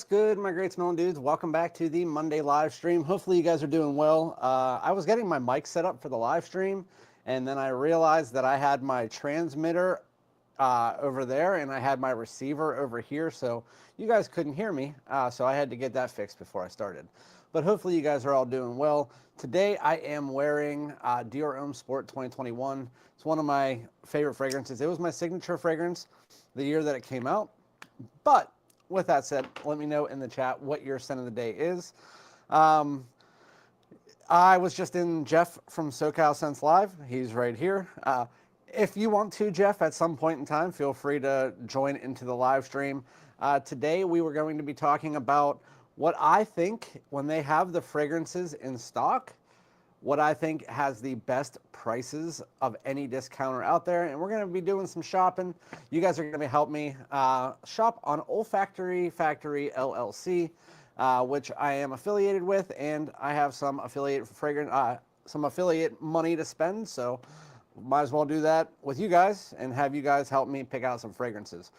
good, my great smelling dudes? Welcome back to the Monday live stream. Hopefully you guys are doing well. I was getting my mic set up for the live stream, and then I realized that I had my transmitter over there and I had my receiver over here, so you guys couldn't hear me, so I had to get that fixed before I started. But hopefully you guys are all doing well. Today I am wearing Dior Homme Sport 2021. It's one of my favorite fragrances. It was my signature fragrance the year that it came out. But with that said, let me know in the chat what your scent of the day is. I was just in Jeff from SoCal Scents Live. He's right here. If you want to, Jeff, at some point in time, feel free to join into the live stream. Today we were going to be talking about what I think when they have the fragrances in stock, what I think has the best prices of any discounter out there. And we're going to be doing some shopping. You guys are going to help me shop on OlfactoryFactoryLLC, which I am affiliated with, and I have some affiliate money to spend. So might as well do that with you guys and have you guys help me pick out some fragrances.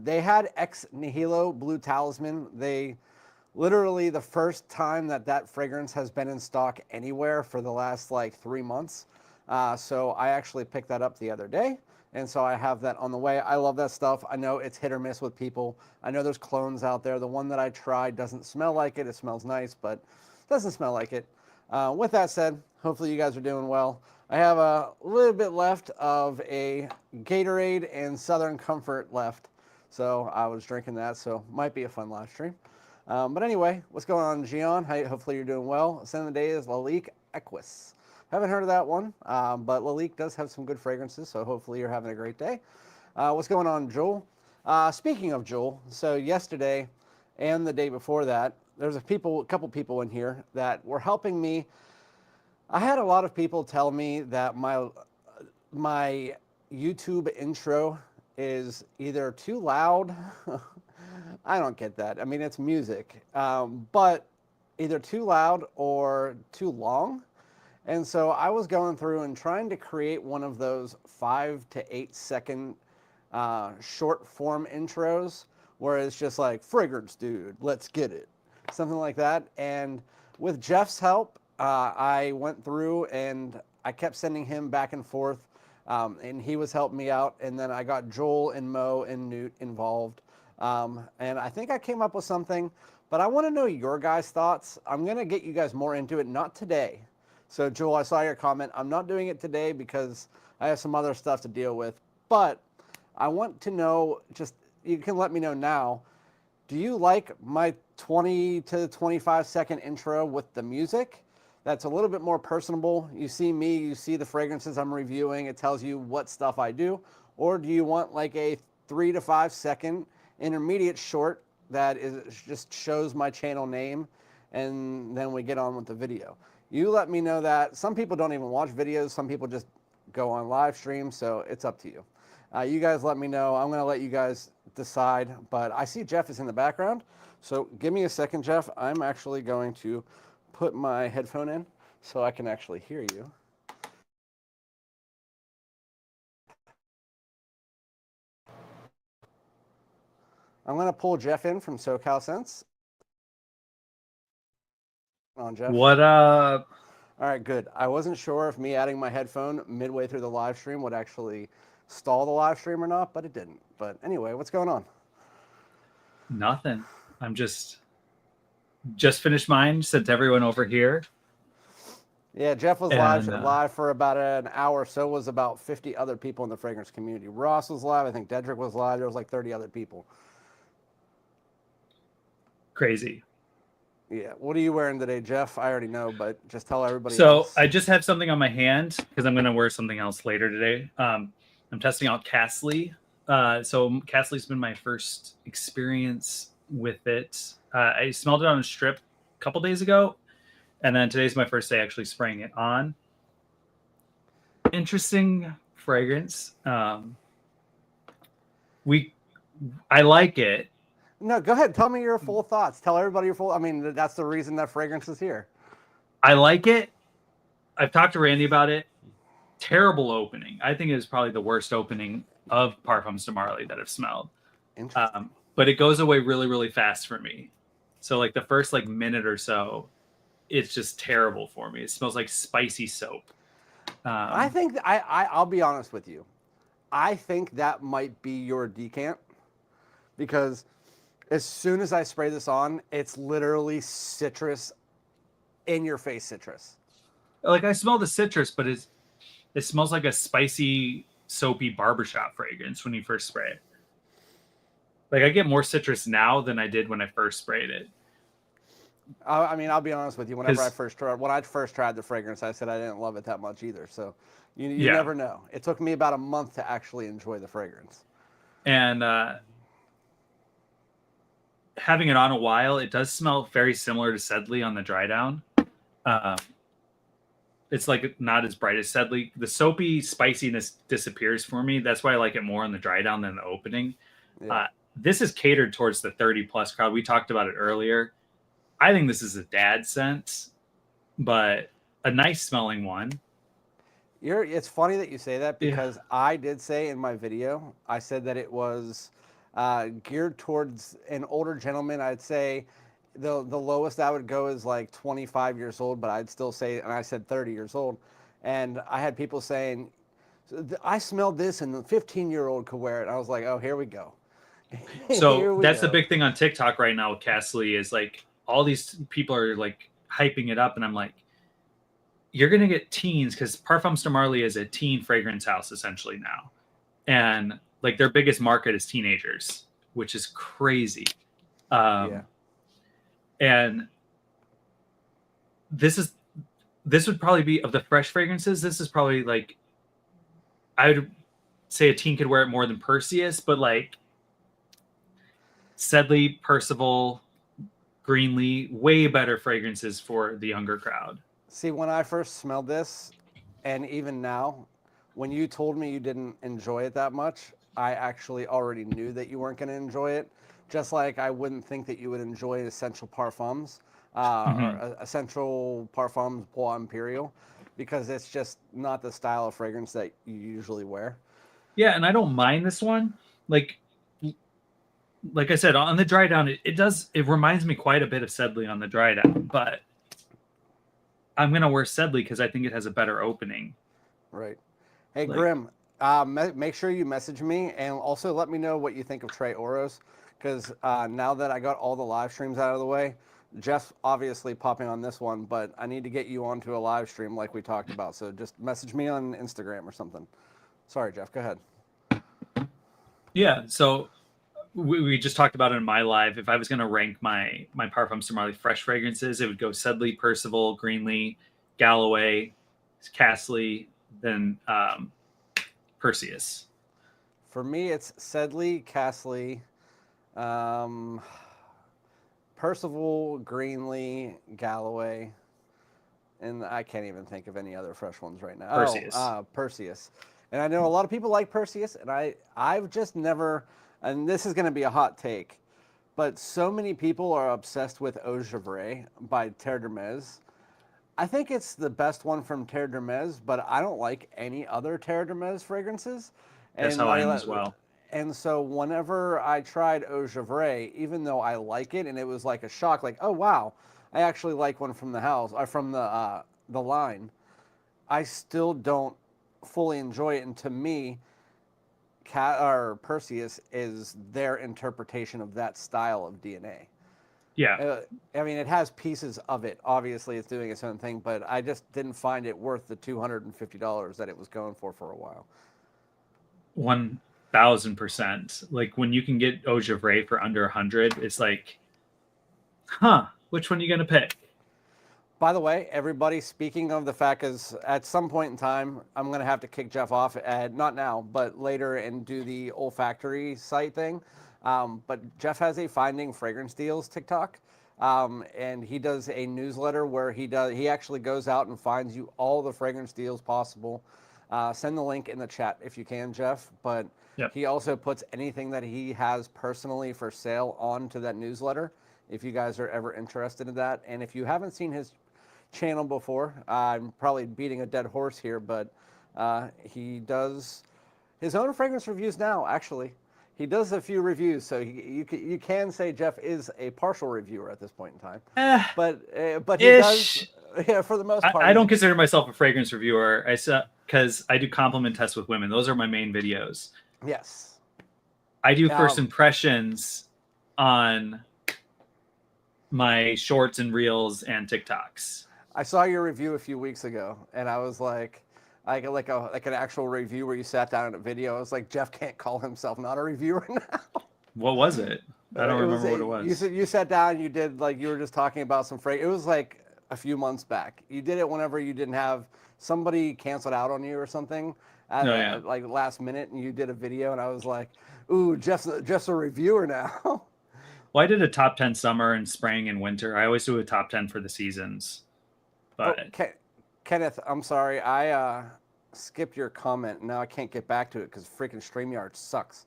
They had Ex Nihilo Blue Talisman. Literally the first time that fragrance has been in stock anywhere for the last like 3 months. So I actually picked that up the other day. And so I have that on the way. I love that stuff. I know it's hit or miss with people. I know there's clones out there. The one that I tried doesn't smell like it. It smells nice, but doesn't smell like it. With that said, hopefully you guys are doing well. I have a little bit left of a Gatorade and Southern Comfort left. So I was drinking that, so might be a fun live stream. But anyway, what's going on, Gian? Hopefully you're doing well. Scent of the day is Lalique Equus. Haven't heard of that one, but Lalique does have some good fragrances, so hopefully you're having a great day. What's going on, Joel? Speaking of Joel, so yesterday and the day before that, there's a couple people in here that were helping me. I had a lot of people tell me that my YouTube intro is either too loud. I don't get that. I mean, it's music, but either too loud or too long. And so I was going through and trying to create one of those 5 to 8 second short form intros where it's just like, fragrance dude, let's get it. Something like that. And with Jeff's help, I went through and I kept sending him back and forth, and he was helping me out. And then I got Joel and Mo and Newt involved. And I think I came up with something, but I want to know your guys' thoughts. I'm going to get you guys more into it, not today. So Joel, I saw your comment. I'm not doing it today because I have some other stuff to deal with, but I want to know, just, you can let me know now, do you like my 20 to 25 second intro with the music? That's a little bit more personable. You see me, you see the fragrances I'm reviewing. It tells you what stuff I do. Or do you want like a 3 to 5 second intermediate short that just shows my channel name, and then we get on with the video? You let me know that. Some people don't even watch videos. Some people just go on live stream, so it's up to you. You guys let me know. I'm going to let you guys decide, but I see Jeff is in the background, so give me a second, Jeff. I'm actually going to put my headphone in so I can actually hear you. I'm going to pull Jeff in from SoCal Scents. On, Jeff. What up? All right, good. I wasn't sure if me adding my headphone midway through the live stream would actually stall the live stream or not, but it didn't. But anyway, what's going on? Nothing. I'm just finished mine, sent everyone over here. Yeah, Jeff was live for about an hour. So was about 50 other people in the fragrance community. Ross was live. I think Dedrick was live. There was like 30 other people. Crazy. Yeah. What are you wearing today, Jeff? I already know, but just tell everybody else. I just have something on my hand because I'm going to wear something else later today. I'm testing out Castley. So Castley's been my first experience with it. I smelled it on a strip a couple days ago, and then today's my first day actually spraying it on. Interesting fragrance. I like it. No, go ahead. Tell me your full thoughts. Tell everybody your full. I mean, that's the reason that fragrance is here. I like it. I've talked to Randy about it. Terrible opening. I think it was probably the worst opening of Parfums de Marly that I've smelled. Interesting. but it goes away really, really fast for me. So like the first like minute or so, it's just terrible for me. It smells like spicy soap. I think I'll be honest with you. I think that might be your decant because as soon as I spray this on, it's literally citrus, in your face citrus. Like I smell the citrus, but it smells like a spicy, soapy barbershop fragrance when you first spray it. Like I get more citrus now than I did when I first sprayed it. I mean, I'll be honest with you. When I first tried the fragrance, I said I didn't love it that much either. So, you never know. It took me about a month to actually enjoy the fragrance. And having it on a while, it does smell very similar to Sedley on the dry down. It's like not as bright as Sedley. The soapy spiciness disappears for me. That's why I like it more on the dry down than the opening. Yeah. This is catered towards the 30 plus crowd. We talked about it earlier. I think this is a dad scent, but a nice smelling one. It's funny that you say that because I did say in my video, I said that it was geared towards an older gentleman. I'd say the lowest I would go is like 25 years old, but I'd still say, and I said 30 years old. And I had people saying, I smelled this and the 15-year-old could wear it. And I was like, oh, here we go. So that's the big thing on TikTok right now with Castley is like all these people are like hyping it up. And I'm like, you're going to get teens because Parfums de Marly is a teen fragrance house essentially now. And like their biggest market is teenagers, which is crazy. And this would probably be of the fresh fragrances. This is probably like, I would say a teen could wear it more than Perseus, but like Sedley, Percival, Greenlee, way better fragrances for the younger crowd. See, when I first smelled this, and even now, when you told me you didn't enjoy it that much, I actually already knew that you weren't going to enjoy it. Just like I wouldn't think that you would enjoy Essential Parfums, or Essential Parfums Bois Imperial, because it's just not the style of fragrance that you usually wear. Yeah, and I don't mind this one. Like I said, on the dry down, it reminds me quite a bit of Sedley on the dry down, but I'm going to wear Sedley because I think it has a better opening. Right. Hey, Grim, make sure you message me and also let me know what you think of Trey Oros because now that I got all the live streams out of the way, Jeff obviously popping on this one, but I need to get you onto a live stream like we talked about. So just message me on Instagram or something. Sorry, Jeff, go ahead. Yeah, so we just talked about it in my live. If I was going to rank my Parfums de Marly fresh fragrances, it would go Sedley, Percival, Greenlee, Galloway, Castley, then Perseus. For me, it's Sedley, Castley, Percival, Greenlee, Galloway, and I can't even think of any other fresh ones right now. Perseus. Perseus. And I know a lot of people like Perseus, and I've just never, and this is going to be a hot take, but so many people are obsessed with Eau Givray by Terre d'Hermès. I think it's the best one from Terre d'Hermès, but I don't like any other Terre d'Hermès fragrances. That's how I am as well. And so whenever I tried Eau Givray, even though I like it, and it was like a shock, like, oh, wow, I actually like one from the house, or from the line, I still don't fully enjoy it. And to me, Perseus is their interpretation of that style of DNA. Yeah. I mean, it has pieces of it. Obviously, it's doing its own thing, but I just didn't find it worth the $250 that it was going for a while. 1000%. Like when you can get Eau Givray for under 100, it's like, which one are you going to pick? By the way, everybody, speaking of the fact is at some point in time, I'm going to have to kick Jeff off, not now, but later and do the Olfactory site thing. But Jeff has a Finding Fragrance Deals TikTok, and he does a newsletter where he actually goes out and finds you all the fragrance deals possible. Send the link in the chat if you can, Jeff. But he also puts anything that he has personally for sale onto that newsletter if you guys are ever interested in that. And if you haven't seen his channel before, I'm probably beating a dead horse here, but he does his own fragrance reviews now, actually. He does a few reviews, so you can say Jeff is a partial reviewer at this point in time. Eh, But he ish. does, yeah, for the most part. I don't consider myself a fragrance reviewer. Because I do compliment tests with women. Those are my main videos. Yes. I do first impressions on my shorts and reels and TikToks. I saw your review a few weeks ago, and I was like an actual review where you sat down in a video. I was like, Jeff can't call himself not a reviewer now. What was it? I don't remember what it was. You sat down, you did you were just talking about some It was like a few months back. You did it whenever you didn't have somebody canceled out on you or something at like last minute, and you did a video, and I was like, ooh, Jeff's a reviewer now. Well, I did a top 10 summer and spring and winter. I always do a top 10 for the seasons. But Kenneth, I'm sorry. I skipped your comment. Now I can't get back to it because freaking StreamYard sucks.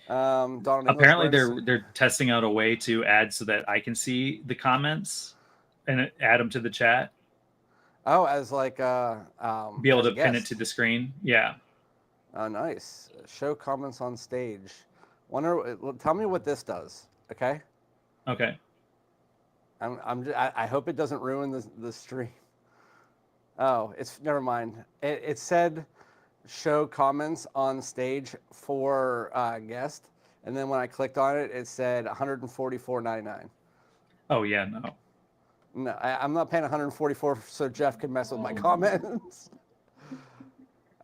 Apparently they're testing out a way to add so that I can see the comments and add them to the chat. Oh, as like be able to pin it to the screen. Yeah. Oh, nice. Show comments on stage. Tell me what this does. Okay. Okay. I hope it doesn't ruin the stream. Oh, it's never mind. It said show comments on stage for guest, and then when I clicked on it, it said $144.99. Oh yeah, no. No, I'm not paying $144 so Jeff can mess with my comments.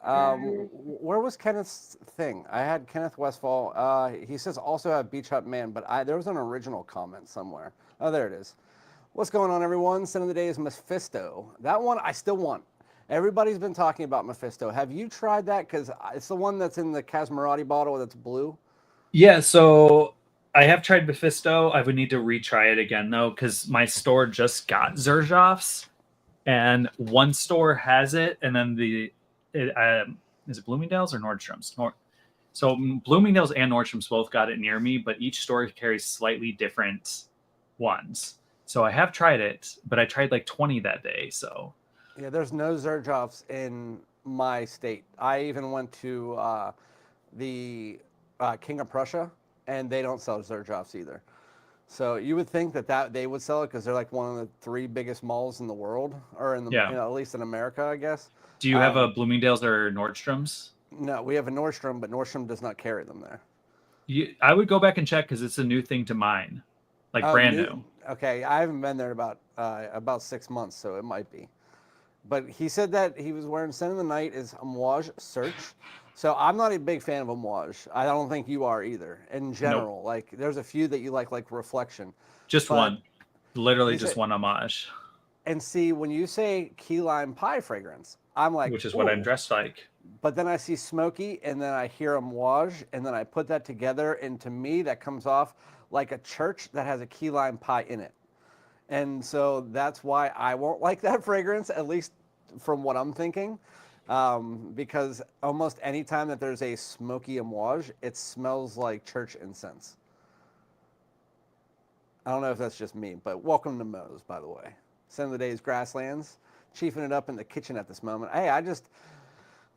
Where was Kenneth's thing? I had Kenneth Westfall. He says also have Beach Hut Man, but there was an original comment somewhere. Oh, there it is. What's going on, everyone? Scent of the day is Mephisto. That one I still want. Everybody's been talking about Mephisto. Have you tried that? Because it's the one that's in the Casmarati bottle that's blue. Yeah, so I have tried Mephisto. I would need to retry it again, though, because my store just got Xerjoffs, and one store has it, and then is it Bloomingdale's or Nordstrom's? So Bloomingdale's and Nordstrom's both got it near me, but each store carries slightly different ones. So I have tried it, but I tried like 20 that day. So yeah, there's no Xerjoffs in my state. I even went to the King of Prussia, and they don't sell Xerjoffs either. So you would think that they would sell it because they're like one of the 3 biggest malls in the world, or in the at least in America, I guess. Do you have a Bloomingdale's or Nordstrom's? No, we have a Nordstrom, but Nordstrom does not carry them there. I would go back and check because it's a new thing to mine, like brand new. Okay, I haven't been there about 6 months, so it might be. But he said that he was wearing Scent of the Night is Amouage Search. So I'm not a big fan of Amouage. I don't think you are either. In general, nope. Like there's a few that you like Reflection. Just one, literally just one Amouage. And see, when you say key lime pie fragrance, I'm like, which is what I'm dressed like. But then I see smoky, and then I hear Amouage, and then I put that together, and to me, that comes off like a church that has a key lime pie in it. And so that's why I won't like that fragrance, at least from what I'm thinking. Because almost any time that there's a smoky Amouage, it smells like church incense. I don't know if that's just me, but welcome to Moe's, by the way. Scent of the Day is Grasslands. Chiefing it up in the kitchen at this moment. Hey,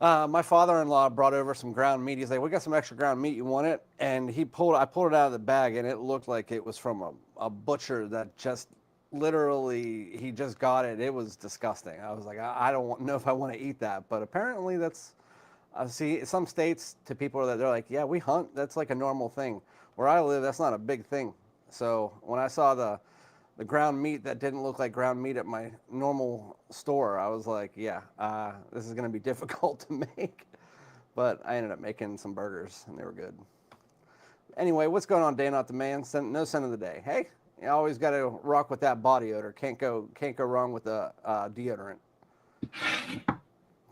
my father-in-law brought over some ground meat. He's like, we got some extra ground meat. You want it? And I pulled it out of the bag, and it looked like it was from a butcher that just literally, he just got it. It was disgusting. I was like, I don't know if I want to eat that. But apparently that's, I see some states to people that they're like, yeah, we hunt. That's like a normal thing. Where I live, that's not a big thing. So when I saw the ground meat that didn't look like ground meat at my normal store, I was like, yeah, this is going to be difficult to make. But I ended up making some burgers, and they were good. Anyway, what's going on, Day Not the Man? No Scent of the Day. Hey, you always got to rock with that body odor. Can't go wrong with the deodorant.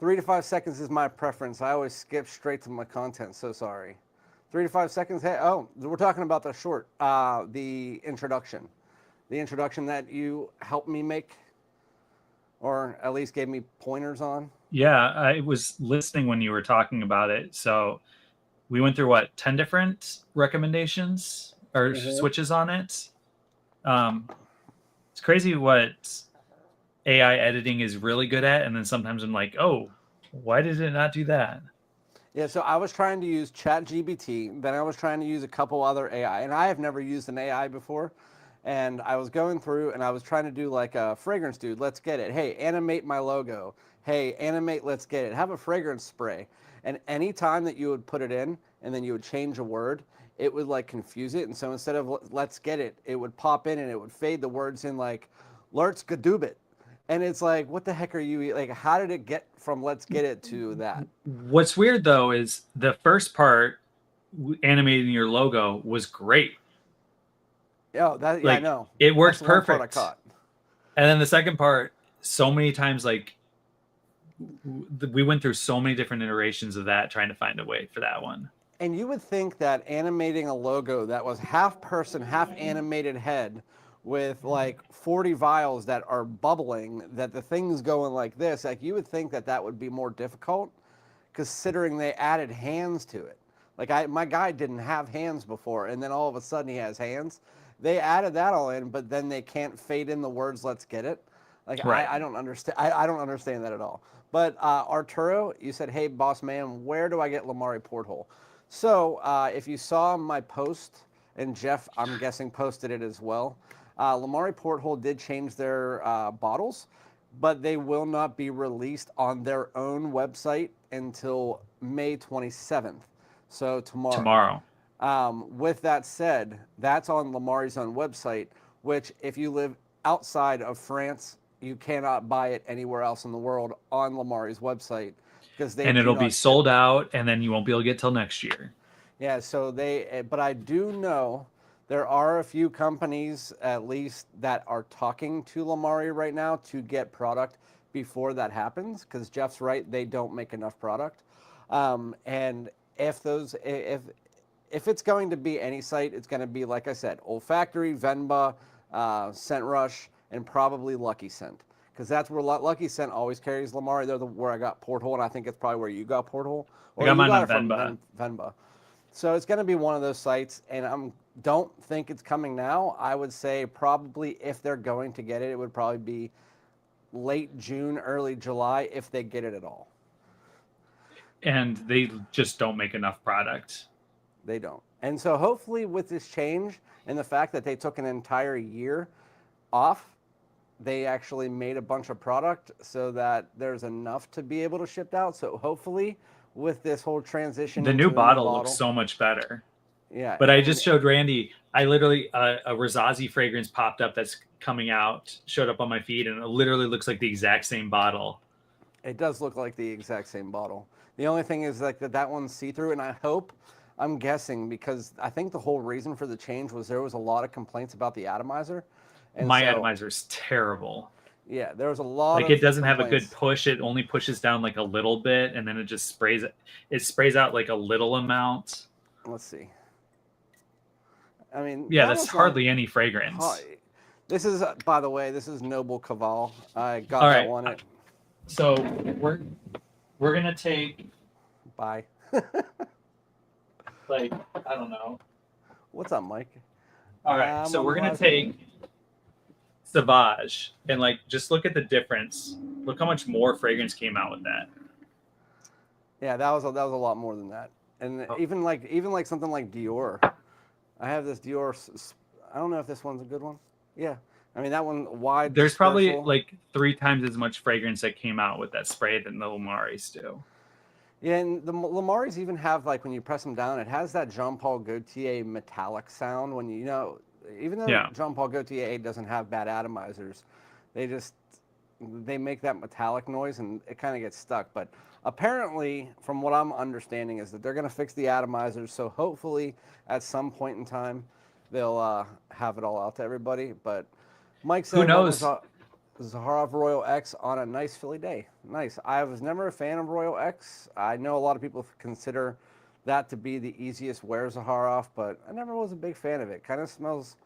3 to 5 seconds is my preference. I always skip straight to my content. So sorry. 3 to 5 seconds. Hey, we're talking about the short, the introduction. The introduction that you helped me make, or at least gave me pointers on. Yeah, I was listening when you were talking about it. So we went through 10 different recommendations or switches on it. It's crazy what AI editing is really good at, and then sometimes I'm like, oh, why did it not do that? Yeah, so I was trying to use ChatGPT, then I was trying to use a couple other AI, and I have never used an AI before. And I was going through and I was trying to do like a fragrance dude, let's get it. Hey, animate my logo. Hey, animate, let's get it. Have a fragrance spray. And any time that you would put it in and then you would change a word, it would like confuse it. And so instead of let's get it, it would pop in and it would fade the words in like, let's gadoobit. And it's like, what the heck are you like? How did it get from let's get it to that? What's weird though is the first part, animating your logo, was great. Oh, that yeah, I Like know. it That's worked the one part I perfect. caught. And then the second part, so many times, like we went through so many different iterations of that trying to find a way for that one. And you would think that animating a logo that was half person, half animated head with like 40 vials that are bubbling, that the thing's going like this, like you would think that that would be more difficult considering they added hands to it. Like my guy didn't have hands before, and then all of a sudden he has hands. They added that all in, but then they can't fade in the words "Let's get it." Like Right. I don't understand. I don't understand that at all. But Arturo, you said, "Hey, boss man, where do I get Lamari Porthole?" So if you saw my post, and Jeff, I'm guessing posted it as well. Lamari Porthole did change their bottles, but they will not be released on their own website until May 27th. So tomorrow. With that said, that's on Lamari's own website, which if you live outside of France, you cannot buy it anywhere else in the world on Lamari's website because they And do it'll be not ship. sold out, and then you won't be able to get till next year. Yeah, so but I do know there are a few companies at least that are talking to Lamari right now to get product before that happens because Jeff's right, they don't make enough product. And if it's going to be any site, it's going to be, like I said, Olfactory, Venba, Scent Rush, and probably Lucky Scent. Because that's where Lucky Scent always carries Lamari. They're where I got Porthole, and I think it's probably where you got Porthole. I Or got you mine got on it from Venba. Venba. So it's going to be one of those sites, and I don't think it's coming now. I would say probably if they're going to get it, it would probably be late June, early July, if they get it at all. And they just don't make enough product. They don't. And so hopefully with this change and the fact that they took an entire year off, they actually made a bunch of product so that there's enough to be able to ship out. So hopefully with this whole transition The into new a bottle looks so much better. Yeah. But I just showed Randy, I literally, a Rosazi fragrance popped up that's coming out, showed up on my feed, and it literally looks like the exact same bottle. It does look like the exact same bottle. The only thing is like that one's see-through, and I'm guessing, because I think the whole reason for the change was there was a lot of complaints about the atomizer. And My so, atomizer is terrible. Yeah, there was a lot like of it doesn't complaints. have a good push. It only pushes down like a little bit, and then it just sprays it. It sprays out like a little amount. Let's see. I mean, yeah, that's hardly any fragrance. This is, by the way, this is Noble Caval. I got All that right. one. So we're gonna take. Bye. Like, I don't know. What's up, Mike? All right, so we're gonna take Sauvage and like just look at the difference. Look how much more fragrance came out with that. Yeah, that was a lot more than that. And even like something like Dior. I have this Dior. I don't know if this one's a good one. Yeah, I mean that one wide. There's probably like 3 times as much fragrance that came out with that spray than the Lamaris do. Yeah, and the Lamaris even have, like, when you press them down, it has that Jean Paul Gaultier metallic sound. When even though Jean Paul Gaultier doesn't have bad atomizers, they make that metallic noise and it kind of gets stuck. But apparently, from what I'm understanding, is that they're going to fix the atomizers. So hopefully, at some point in time, they'll have it all out to everybody. But Mike said, who knows? Zaharoff Royal X on a nice Philly day. Nice. I was never a fan of Royal X. I know a lot of people consider that to be the easiest wear Zaharoff, but I never was a big fan of it. Kind of smells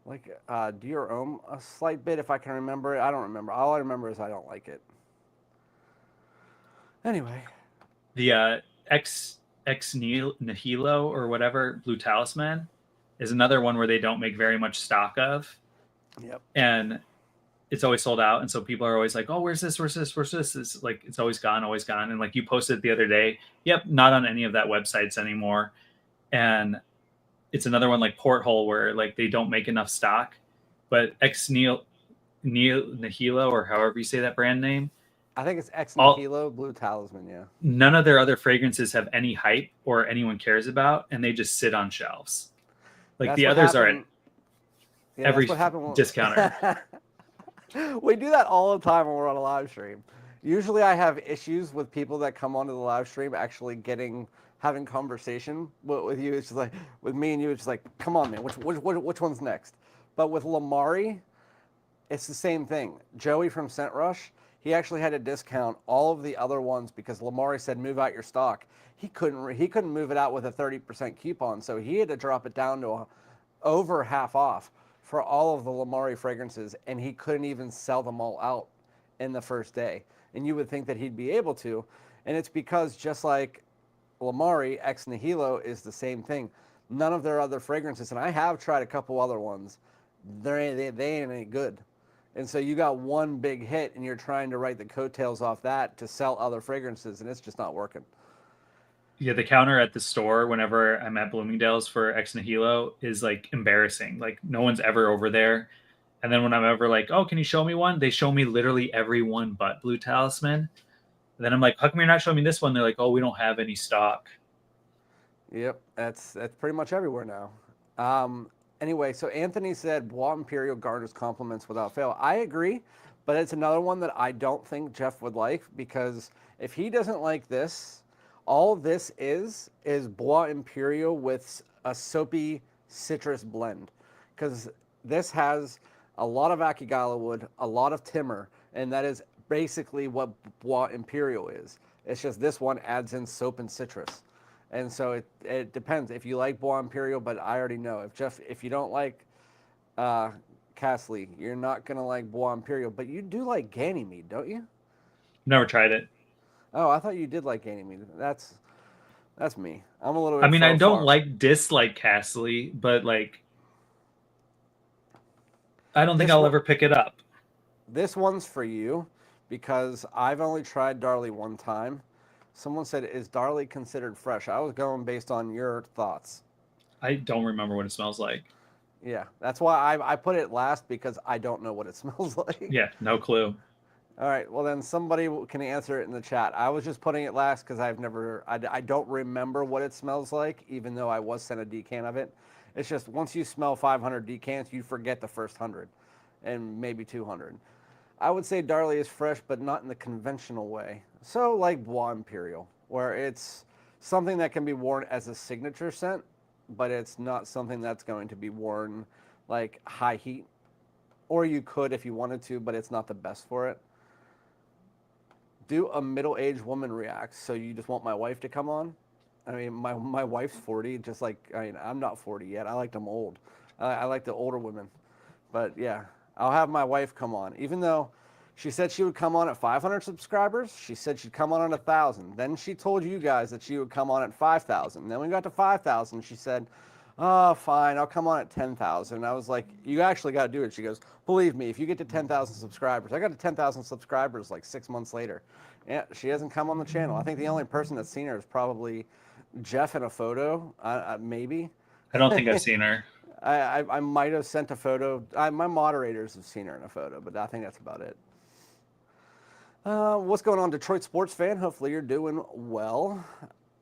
like Dior Homme a slight bit, if I can remember it. I don't remember. All I remember is I don't like it. Anyway. The X Nihilo or whatever, Blue Talisman, is another one where they don't make very much stock of. Yep. And it's always sold out, and so people are always like, "Oh, where's this? Where's this? Where's this?" It's like it's always gone, always gone. And like you posted the other day, yep, not on any of that websites anymore. And it's another one like Porthole where like they don't make enough stock, but Nihilo or however you say that brand name, I think it's Ex all Nihilo Blue Talisman. Yeah. none of their other fragrances have any hype or anyone cares about, and they just sit on shelves. Like That's the what others are at happened. Yeah, every that's what happened. discounter. We do that all the time when we're on a live stream. Usually I have issues with people that come onto the live stream actually having conversation with you. It's just like, with me and you, it's just like, come on, man, which one's next? But with Lamari, it's the same thing. Joey from Scent Rush, he actually had to discount all of the other ones because Lamari said move out your stock. He couldn't move it out with a 30% coupon, so he had to drop it down to over half off for all of the Lamari fragrances, and he couldn't even sell them all out in the first day. And you would think that he'd be able to, and it's because just like Lamari, Ex Nihilo is the same thing. None of their other fragrances, and I have tried a couple other ones, they ain't any good. And so you got one big hit, and you're trying to write the coattails off that to sell other fragrances, and it's just not working. Yeah, the counter at the store whenever I'm at Bloomingdale's for Ex Nihilo is like embarrassing. Like no one's ever over there. And then when I'm ever like, "Oh, can you show me one?" They show me literally every one but Blue Talisman. And then I'm like, "How come you're not showing me this one?" They're like, "Oh, we don't have any stock." Yep, that's pretty much everywhere now. Anyway, so Anthony said Bois Imperial garners compliments without fail. I agree, but it's another one that I don't think Jeff would like because if he doesn't like this, all this is Bois Imperial with a soapy citrus blend, because this has a lot of Akigala wood, a lot of timber, and that is basically what Bois Imperial is. It's just this one adds in soap and citrus. And so it depends if you like Bois Imperial, but I already know if you don't like Castley, you're not gonna like Bois Imperial, but you do like Ganymede, don't you? Never tried it. Oh, I thought you did like Ganymede. That's me. I'm a little I bit mean, I don't far. dislike Castley, but like I don't think This I'll one, ever pick it up. this one's for you because I've only tried Darley one time. Someone said, "Is Darley considered fresh?" I was going based on your thoughts. I don't remember what it smells like. Yeah, that's why I put it last because I don't know what it smells like. Yeah, no clue. All right, well then somebody can answer it in the chat. I was just putting it last because I don't remember what it smells like, even though I was sent a decan of it. It's just once you smell 500 decants, you forget the first 100 and maybe 200. I would say Darley is fresh, but not in the conventional way. So like Bois Imperial, where it's something that can be worn as a signature scent, but it's not something that's going to be worn like high heat. Or you could if you wanted to, but it's not the best for it. Do a middle-aged woman react? So you just want my wife to come on? I mean, my wife's 40, just like, I mean, I'm not 40 yet. I like them old. I like the older women. But yeah, I'll have my wife come on. Even though she said she would come on at 500 subscribers, she said she'd come on at 1,000. Then she told you guys that she would come on at 5,000. Then we got to 5,000. She said, "Oh, fine, I'll come on at 10,000." And I was like, "You actually got to do it." She goes, "Believe me, if you get to 10,000 subscribers," I got to 10,000 subscribers like 6 months later. Yeah, she hasn't come on the channel. I think the only person that's seen her is probably Jeff in a photo, maybe. I don't think I've seen her. I might have sent a photo. My moderators have seen her in a photo, but I think that's about it. What's going on, Detroit sports fan? Hopefully you're doing well.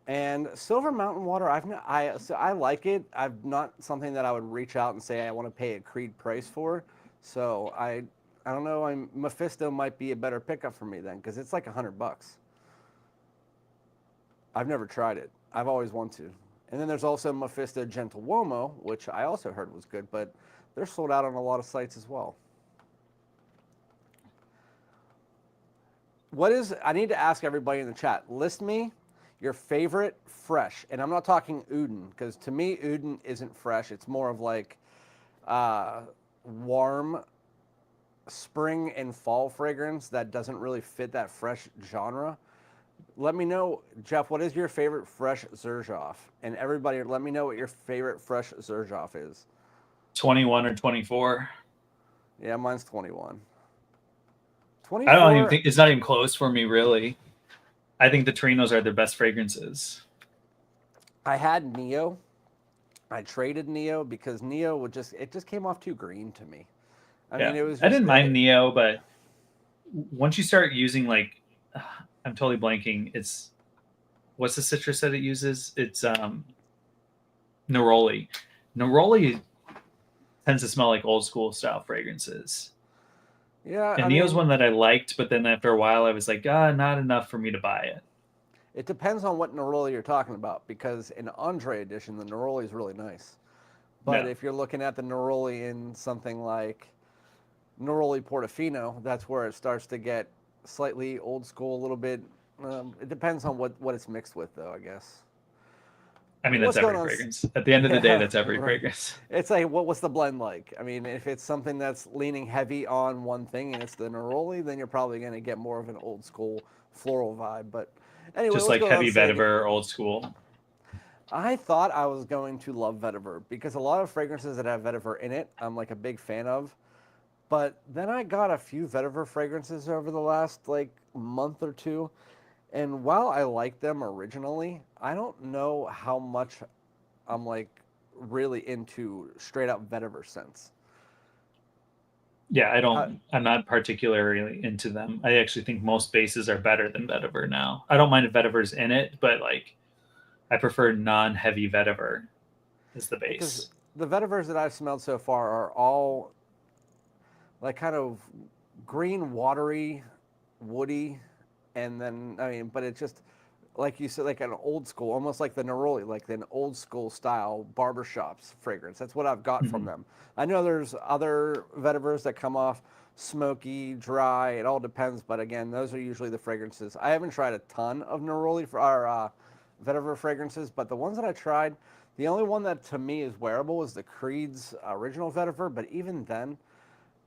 And Silver Mountain Water, I like it. I've not something that I would reach out and say I want to pay a Creed price for. So I don't know. Mephisto might be a better pickup for me then because it's like $100. I've never tried it. I've always wanted to. And then there's also Mephisto Gentle Uomo, which I also heard was good, but they're sold out on a lot of sites as well. I need to ask everybody in the chat, list me your favorite fresh. And I'm not talking Uden, because to me, Uden isn't fresh. It's more of like warm spring and fall fragrance that doesn't really fit that fresh genre. Let me know, Jeff, what is your favorite fresh Xerjoff? And everybody, let me know what your favorite fresh Xerjoff is. 21 or 24. Yeah, mine's 21. I don't even 24. think it's not even close for me, really. I think the Torinos are their best fragrances. I had Neo. I traded Neo because Neo it just came off too green to me. I Yeah, mean, it was I just didn't mind Neo, but once you start using like, I'm totally blanking. It's what's the citrus that it uses? It's neroli. Neroli tends to smell like old school style fragrances. yeah. And I Neo's mean, one that I liked, but then after a while, I was like, not enough for me to buy it. it depends on what Neroli you're talking about because in Andre edition, the Neroli is really nice. But No, if you're looking at the Neroli in something like Neroli Portofino, that's where it starts to get slightly old school a little bit. It depends on what it's mixed with, though, I guess. I mean that's What's going every on? fragrance. At the end of the day, Yeah, that's every right. fragrance. It's like what's the blend like? I mean, if it's something that's leaning heavy on one thing and it's the Neroli, then you're probably going to get more of an old school floral vibe. But anyway, Just what's like going on, heavy Sandy? vetiver, old school. I thought I was going to love vetiver because a lot of fragrances that have vetiver in it, I'm like a big fan of. But then I got a few vetiver fragrances over the last like month or two, and while I like them originally, I don't know how much I'm like really into straight up vetiver scents. Yeah, How, I'm not particularly into them. I actually think most bases are better than vetiver now. I don't mind if vetiver's in it, but like I prefer non-heavy vetiver as the because base. the vetivers that I've smelled so far are all like kind of green, watery, woody, and then I mean, but it's just like you said, like an old school, almost like the Neroli, like an old school style barbershops fragrance. That's what I've got from Mm-hmm. them. I know there's other vetivers that come off smoky, dry. It all depends, but again, those are usually the fragrances. I haven't tried a ton of Neroli for our vetiver fragrances, but the ones that I tried, the only one that to me is wearable is the Creed's original vetiver. But even then,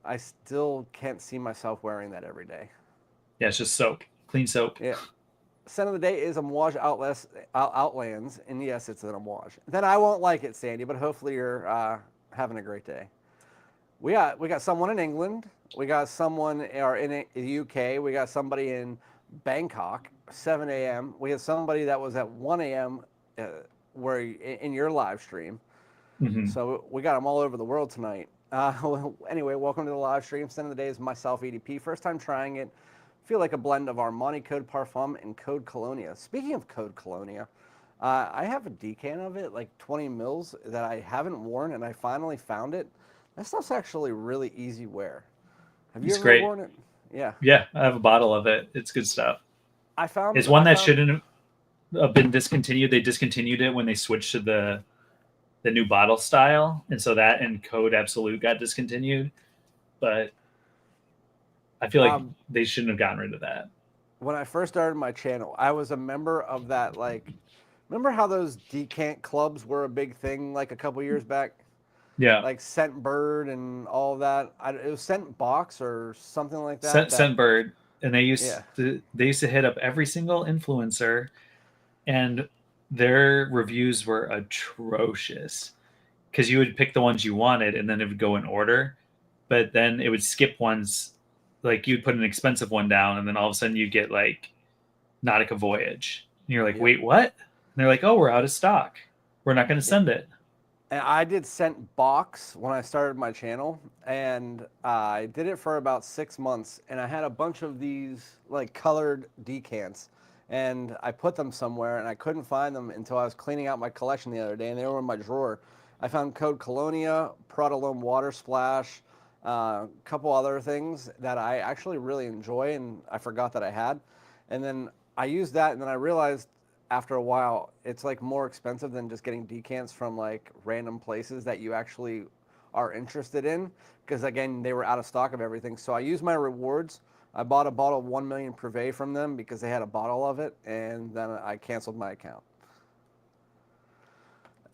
I still can't see myself wearing that every day. Yeah, it's just soap, clean soap. Yeah. Scent of the day is Amouage Outlands, and yes, it's an Amouage. Then I won't like it, Sandy, but hopefully you're having a great day. We got someone in England. We got someone or in the UK. We got somebody in Bangkok, 7 a.m. We had somebody that was at 1 a.m. Where in your live stream. Mm-hmm. So we got them all over the world tonight. Anyway, welcome to the live stream. Scent of the day is myself, EDP. First time trying it. Feel like a blend of Armani Code Parfum and Code Colonia. Speaking of Code Colonia, I have a decan of it, like 20 mils, that I haven't worn, and I finally found it. That stuff's actually really easy wear. Have you It's ever great. worn it? Yeah, Yeah, I have a bottle of it. It's good stuff. I It's found one I that found shouldn't have been discontinued. They discontinued it when they switched to the new bottle style, and so that and Code Absolute got discontinued. But I feel like um, they shouldn't have gotten rid of that. when I first started my channel. I was a member of that. Like, remember how those decant clubs were a big thing like a couple years back? Yeah, Like Scent Bird and all that. It was Scent Box or something like that. Scentbird, and Yeah, they used to hit up every single influencer, and their reviews were atrocious because you would pick the ones you wanted, and then it would go in order, but then it would skip ones. Like you'd put an expensive one down, and then all of a sudden you get like Nautica Voyage, and you're like, yep. wait, what? And they're like, oh, we're out of stock. We're not going to Yeah. send it. And I did Scent Box when I started my channel, and I did it for about 6 months, and I had a bunch of these like colored decants, and I put them somewhere, and I couldn't find them until I was cleaning out my collection the other day, and they were in my drawer. I found Code Colonia, Prodalome Water Splash, a couple other things that I actually really enjoy, and I forgot that I had, and then I used that, and then I realized after a while, it's like more expensive than just getting decants from like random places that you actually are interested in. Because again, they were out of stock of everything. So I used my rewards. I bought a bottle of 1 million Privé from them because they had a bottle of it, and then I canceled my account.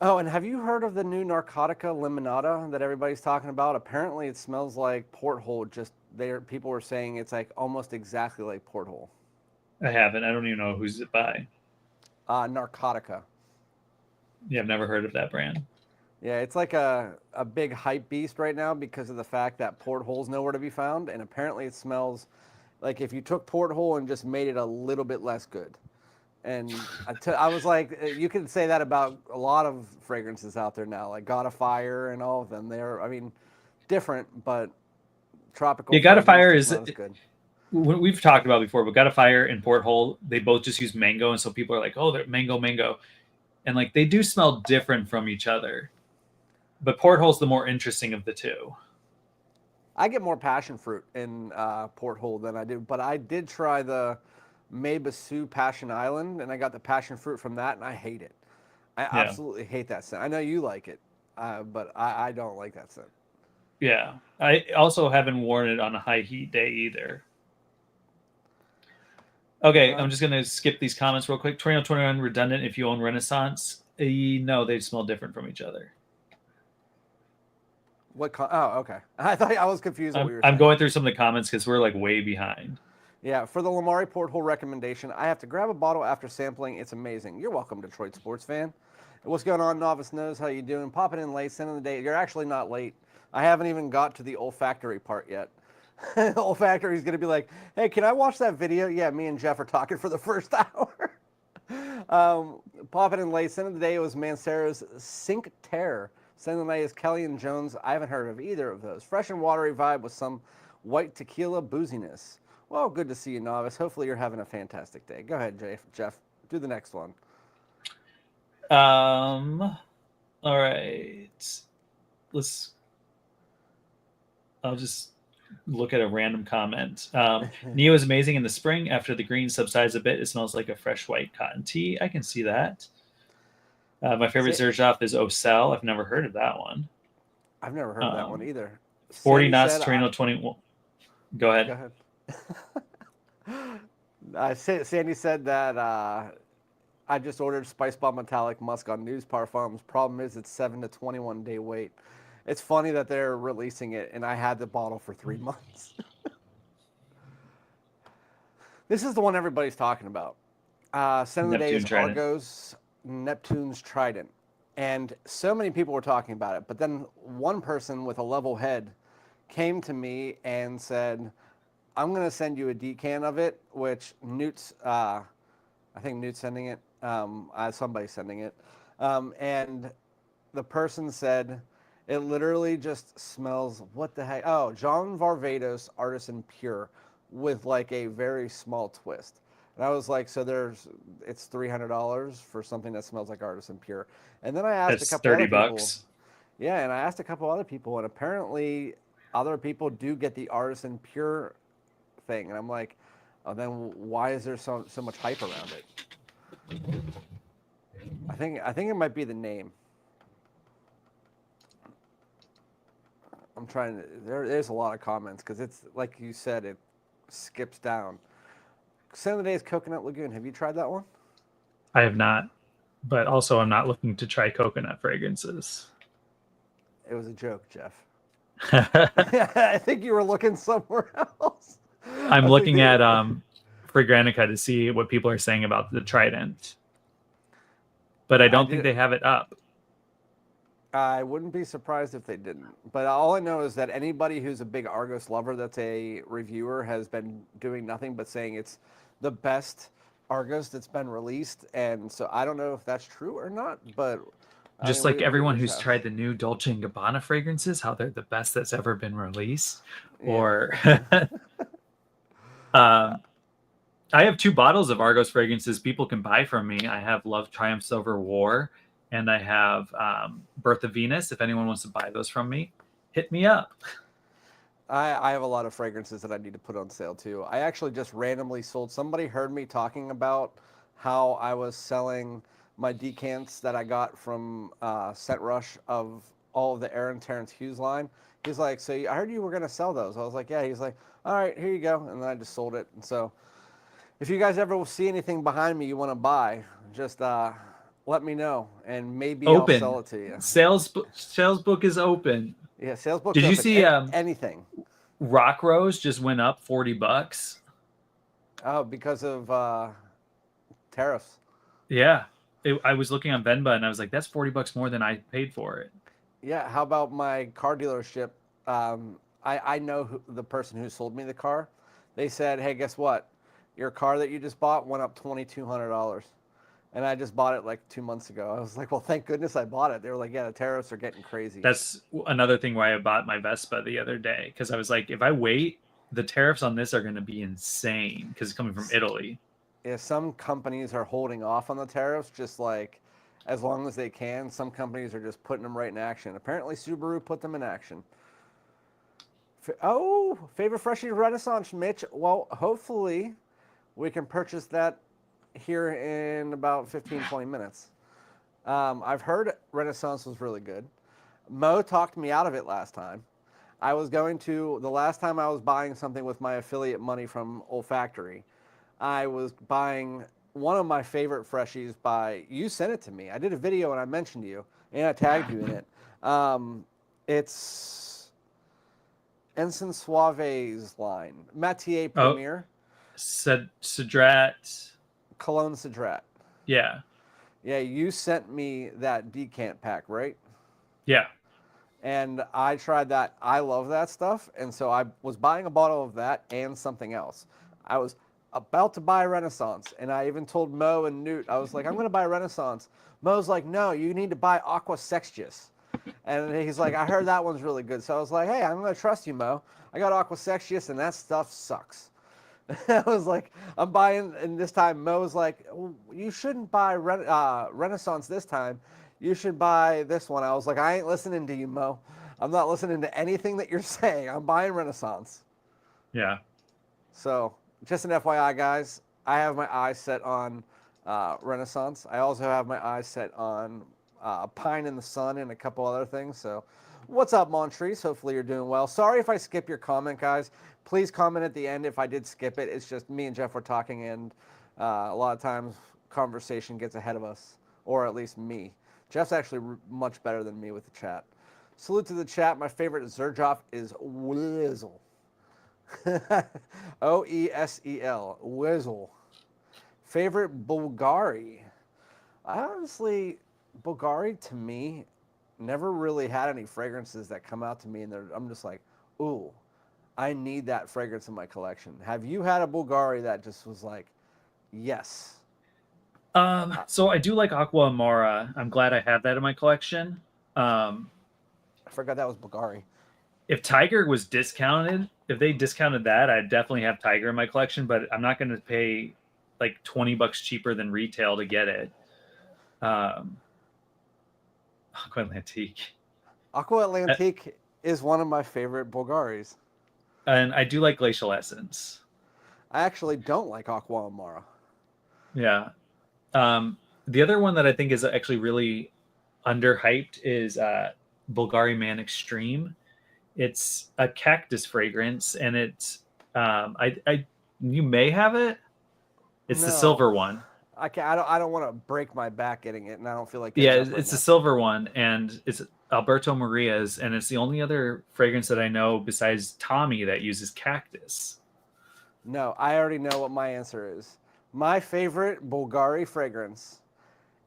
Oh, and have you heard of the new Narcotica Limonada that everybody's talking about? Apparently, it smells like Porthole. Just there, people were saying it's like almost exactly like Porthole. I haven't. I don't even know who's it by. Narcotica. Yeah, I've never heard of that brand. Yeah, it's like a big hype beast right now because of the fact that portholes nowhere to be found, and apparently it smells Like if you took Porthole and just made it a little bit less good. And I was like, you can say that about a lot of fragrances out there now, like God of Fire and all of them. They're, I mean, different, but tropical Yeah, God of fragrance Fire just is not as good. we've talked about before, but God of Fire and Porthole, they both just use mango, and so people are like, oh, they're mango, and like they do smell different from each other. But Porthole's the more interesting of the two. I get more passion fruit in Porthole than I do, but I did try the Mabasu Passion Island, and I got the passion fruit from that, and I hate it. I Yeah, absolutely hate that scent. I know you like it, but I don't like that scent. yeah. I also haven't worn it on a high heat day either. Okay, Uh, I'm just gonna skip these comments real quick. 2021 redundant if you own Renaissance. No, they smell different from each other. Oh, okay. I thought I was confused what we were I'm saying. going through some of the comments because we're like way behind. Yeah, for the Lamari Porthole recommendation, I have to grab a bottle after sampling. It's amazing. You're welcome, Detroit sports fan. What's going on, Novice Knows? How you doing? Popping in late, sending the date. You're actually not late. I haven't even got to the olfactory part yet. Olfactory is going to be like, hey, can I watch that video? Yeah, me and Jeff are talking for the first hour. Popping in late, sending the day. It was Mancero's Sink Terror. Sending the night is Kelly and Jones. I haven't heard of either of those. Fresh and watery vibe with some white tequila booziness. Well, good to see you, Novice. Hopefully you're having a fantastic day. Go ahead, Jeff. Do the next one. All right. I'll just look at a random comment. Neo is amazing in the spring. After the green subsides a bit, it smells like a fresh white cotton tea. I can see that. My favorite Xerjoff is Ocel. I've never heard of that one. I've never heard of that one either. 40 knots, Torino 21. Go ahead. Go ahead. Sandy said that I just ordered Spice Bomb Metallic Musk on News Parfums. Problem is, it's 7 to 21 day wait. It's funny that they're releasing it, and I had the bottle for 3 months. This is the one everybody's talking about. Scent of the day is Argos Neptune's Trident. And so many people were talking about it. But then one person with a level head came to me and said, I'm going to send you a decan of it, which Newt's, I think Newt's sending it. Somebody's sending it. And the person said, it literally just smells, what the heck? Oh, John Varvatos Artisan Pure with like a very small twist. And I was like, so it's $300 for something that smells like Artisan Pure. And then I asked a couple other people. Yeah, and I asked a couple other people, and apparently other people do get the Artisan Pure thing. And I'm like, oh, then why is there so much hype around it? I think it might be the name. I'm trying to. There's a lot of comments because it's like you said, it skips down. Scent of the day is Coconut Lagoon. Have you tried that one? I have not, but also I'm not looking to try coconut fragrances. It was a joke, Jeff. I think you were looking somewhere else. I'm looking at Fragrantica to see what people are saying about the Trident, but I don't think they have it up. I wouldn't be surprised if they didn't. But all I know is that anybody who's a big Argos lover that's a reviewer has been doing nothing but saying it's the best Argos that's been released. And so I don't know if that's true or not, but just like everyone who's tried the new Dolce & Gabbana fragrances, how they're the best that's ever been released. Yeah. Or I have 2 bottles of Argos fragrances people can buy from me. I have Love Triumphs Over War, and I have Birth of Venus. If anyone wants to buy those from me, hit me up. I have a lot of fragrances that I need to put on sale too. I actually just randomly sold. Somebody heard me talking about how I was selling my decants that I got from Scent Rush of all of the Aaron Terrence Hughes line. He's like, so I heard you were going to sell those. I was like, yeah. He's like, all right, here you go. And then I just sold it. And so if you guys ever see anything behind me you want to buy, just let me know, and maybe I'll sell it to you. Sales book is open. Yeah, sales book. Did you see anything? Rock Rose just went up $40. Oh, because of tariffs. Yeah, I was looking on Venba and I was like, that's $40 more than I paid for it. Yeah. How about my car dealership? I know the person who sold me the car. They said, hey, guess what? Your car that you just bought went up $2,200. And I just bought it like 2 months ago. I was like, well, thank goodness I bought it. They were like, yeah, the tariffs are getting crazy. That's another thing why I bought my Vespa the other day, because I was like, if I wait, the tariffs on this are going to be insane because it's coming from Italy. Yeah, some companies are holding off on the tariffs just like as long as they can. Some companies are just putting them right in action. Apparently, Subaru put them in action. Oh, favorite freshie Renaissance, Mitch. Well, hopefully we can purchase that here in about 15, 20 minutes. I've heard Renaissance was really good. Mo talked me out of it last time. The last time I was buying something with my affiliate money from Olfactory, I was buying one of my favorite freshies you sent it to me. I did a video and I mentioned you and I tagged you in it. It's Ensign Suave's line, Matier Premier. Cedrat. Cologne Cedrat. Yeah. Yeah, you sent me that decant pack, right? Yeah. And I tried that. I love that stuff. And so I was buying a bottle of that and something else. I was about to buy Renaissance. And I even told Mo and Newt, I was like, I'm going to buy Renaissance. Mo's like, no, you need to buy Aqua Sextius. And he's like, I heard that one's really good. So I was like, hey, I'm going to trust you, Mo. I got Aqua Sextius and that stuff sucks. I was like, I'm buying, and this time Mo was like, you shouldn't buy Renaissance this time. You should buy this one. I was like, I ain't listening to you, Mo. I'm not listening to anything that you're saying. I'm buying Renaissance. Yeah. So just an FYI, guys, I have my eyes set on Renaissance. I also have my eyes set on Pine in the Sun and a couple other things. So what's up, Montrese? Hopefully you're doing well. Sorry if I skip your comment, guys. Please comment at the end if I did skip it. It's just me and Jeff were talking, and a lot of times conversation gets ahead of us, or at least me. Jeff's actually much better than me with the chat. Salute to the chat. My favorite Zerjoff is Wizzle. Oesel. Wizzle. Favorite Bulgari. Honestly, Bulgari to me never really had any fragrances that come out to me and I'm just like, ooh, I need that fragrance in my collection. Have you had a Bulgari that just was like, yes? So I do like Aqua Amara. I'm glad I have that in my collection. I forgot that was Bulgari. If Tiger was discounted, if they discounted that, I'd definitely have Tiger in my collection, but I'm not going to pay like $20 cheaper than retail to get it. Aqua Atlantique. Aqua Atlantique is one of my favorite Bulgaris. And I do like Glacial Essence. I actually don't like Aqua Amara. Yeah. The other one that I think is actually really underhyped is Bulgari Man Extreme. It's a cactus fragrance, and it's you may have it. It's the silver one. I don't want to break my back getting it, and I don't feel like. It's the silver one, and it's Alberto Maria's, and it's the only other fragrance that I know besides Tommy that uses cactus. No, I already know what my answer is. My favorite Bulgari fragrance.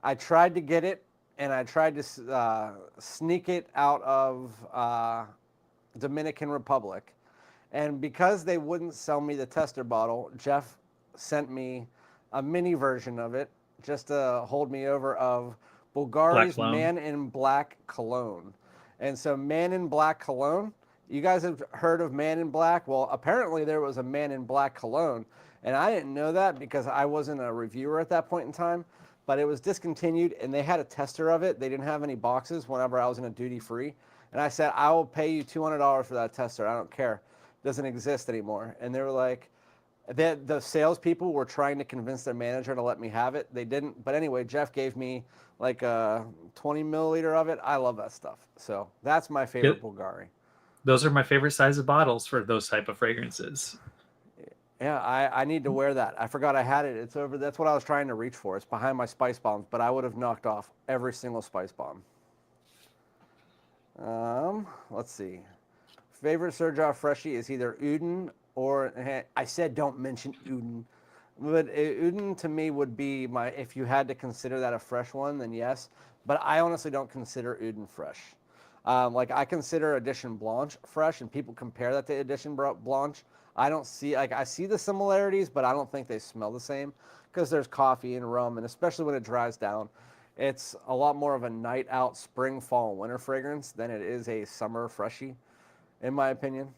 I tried to get it, and I tried to sneak it out of Dominican Republic. And because they wouldn't sell me the tester bottle, Jeff sent me a mini version of it just to hold me over of Bulgari's Man in Black Cologne. And so Man in Black Cologne, you guys have heard of Man in Black? Well, apparently there was a Man in Black Cologne. And I didn't know that because I wasn't a reviewer at that point in time. But it was discontinued, and they had a tester of it. They didn't have any boxes whenever I was in a duty-free. And I said, I will pay you $200 for that tester. I don't care. It doesn't exist anymore. And they were like, the salespeople were trying to convince their manager to let me have it. They didn't. But anyway, Jeff gave me like a 20 milliliter of it. I love that stuff. So that's my favorite Bulgari. Those are my favorite size of bottles for those type of fragrances. Yeah, I need to wear that. I forgot I had it. It's over. That's what I was trying to reach for. It's behind my spice bombs, but I would have knocked off every single spice bomb. Let's see. Favorite Serjoff Freshie is either Uden or, I said don't mention Uden, but Uden to me would be if you had to consider that a fresh one, then yes. But I honestly don't consider Uden fresh. Like I consider Edition Blanche fresh, and people compare that to Edition Blanche. I don't see, like, I see the similarities, but I don't think they smell the same because there's coffee and rum, and especially when it dries down, it's a lot more of a night out spring, fall, winter fragrance than it is a summer freshie, in my opinion.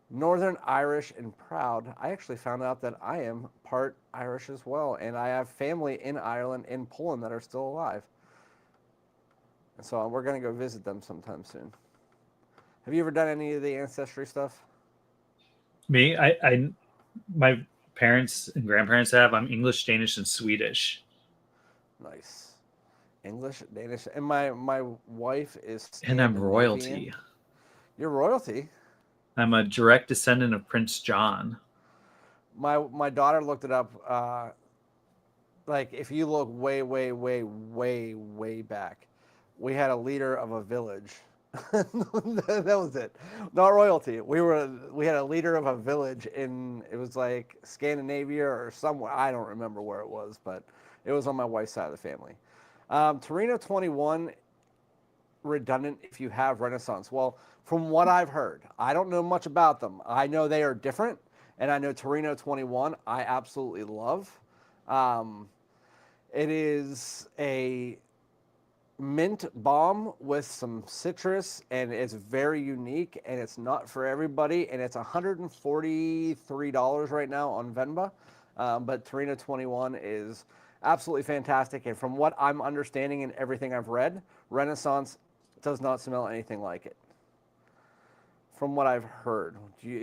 Northern Irish and proud. I actually found out that I am part Irish as well, and I have family in Ireland and Poland that are still alive. And so we're going to go visit them sometime soon. Have you ever done any of the ancestry stuff? Me, my parents and grandparents have. I'm English, Danish, and Swedish. Nice. English, Danish, and my wife is And I'm Scandinavian. royalty. You're royalty? I'm a direct descendant of Prince John. My daughter looked it up. Like, if you look way, way, way, way, way back, we had a leader of a village. That was it. Not royalty. We had a leader of a village it was like Scandinavia or somewhere. I don't remember where it was, but it was on my wife's side of the family. Torino 21, redundant if you have Renaissance. Well, from what I've heard, I don't know much about them. I know they are different, and I know Torino 21 I absolutely love. It is a mint balm with some citrus, and it's very unique, and it's not for everybody, and it's $143 right now on Venba. But Torino 21 is absolutely fantastic, and from what I'm understanding and everything I've read, Renaissance does not smell anything like it. From what I've heard.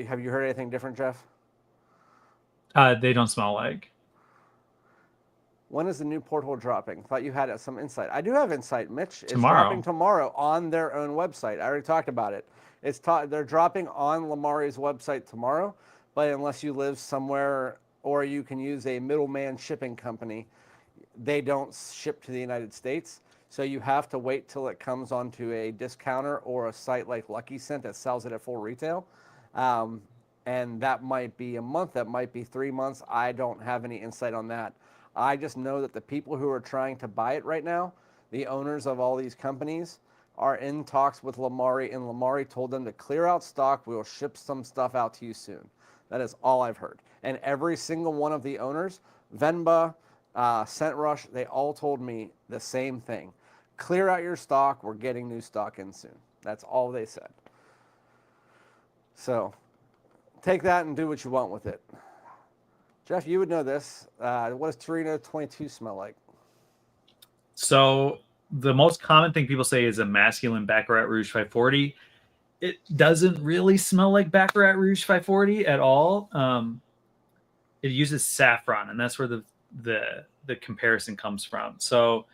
Have you heard anything different, Jeff? They don't smell like. When is the new porthole dropping? Thought you had some insight. I do have insight, Mitch. It's Tomorrow. dropping tomorrow on their own website. I already talked about it. They're dropping on Lamari's website tomorrow, but unless you live somewhere or you can use a middleman shipping company, they don't ship to the United States. So you have to wait till it comes onto a discounter or a site like Lucky Scent that sells it at full retail. And that might be a month, that might be 3 months. I don't have any insight on that. I just know that the people who are trying to buy it right now, the owners of all these companies, are in talks with Lamari, and Lamari told them to clear out stock. We will ship some stuff out to you soon. That is all I've heard. And every single one of the owners, Venba, Scent Rush, they all told me the same thing. Clear out your stock. We're getting new stock in soon. That's all they said. So take that and do what you want with it. Jeff, you would know this. What does Torino 22 smell like? So the most common thing people say is a masculine Baccarat Rouge 540. It doesn't really smell like Baccarat Rouge 540 at all. It uses saffron, and that's where the comparison comes from. So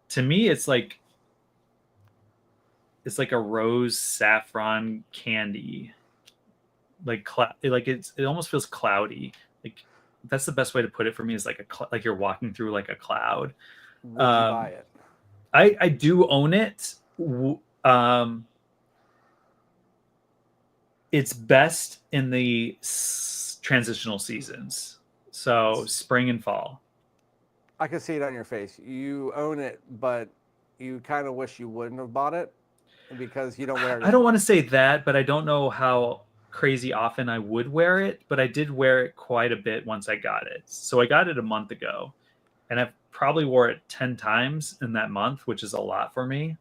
to me, it's like a rose saffron candy. Like it almost feels cloudy. Like, that's the best way to put it for me, is like you're walking through like a cloud. Would you buy it? I do own it. It's best in the transitional seasons, so spring and fall. I can see it on your face. You own it, but you kind of wish you wouldn't have bought it because you don't wear it. I don't want to say that, but I don't know how crazy often I would wear it, but I did wear it quite a bit once I got it. So I got it a month ago, and I've probably wore it 10 times in that month, which is a lot for me.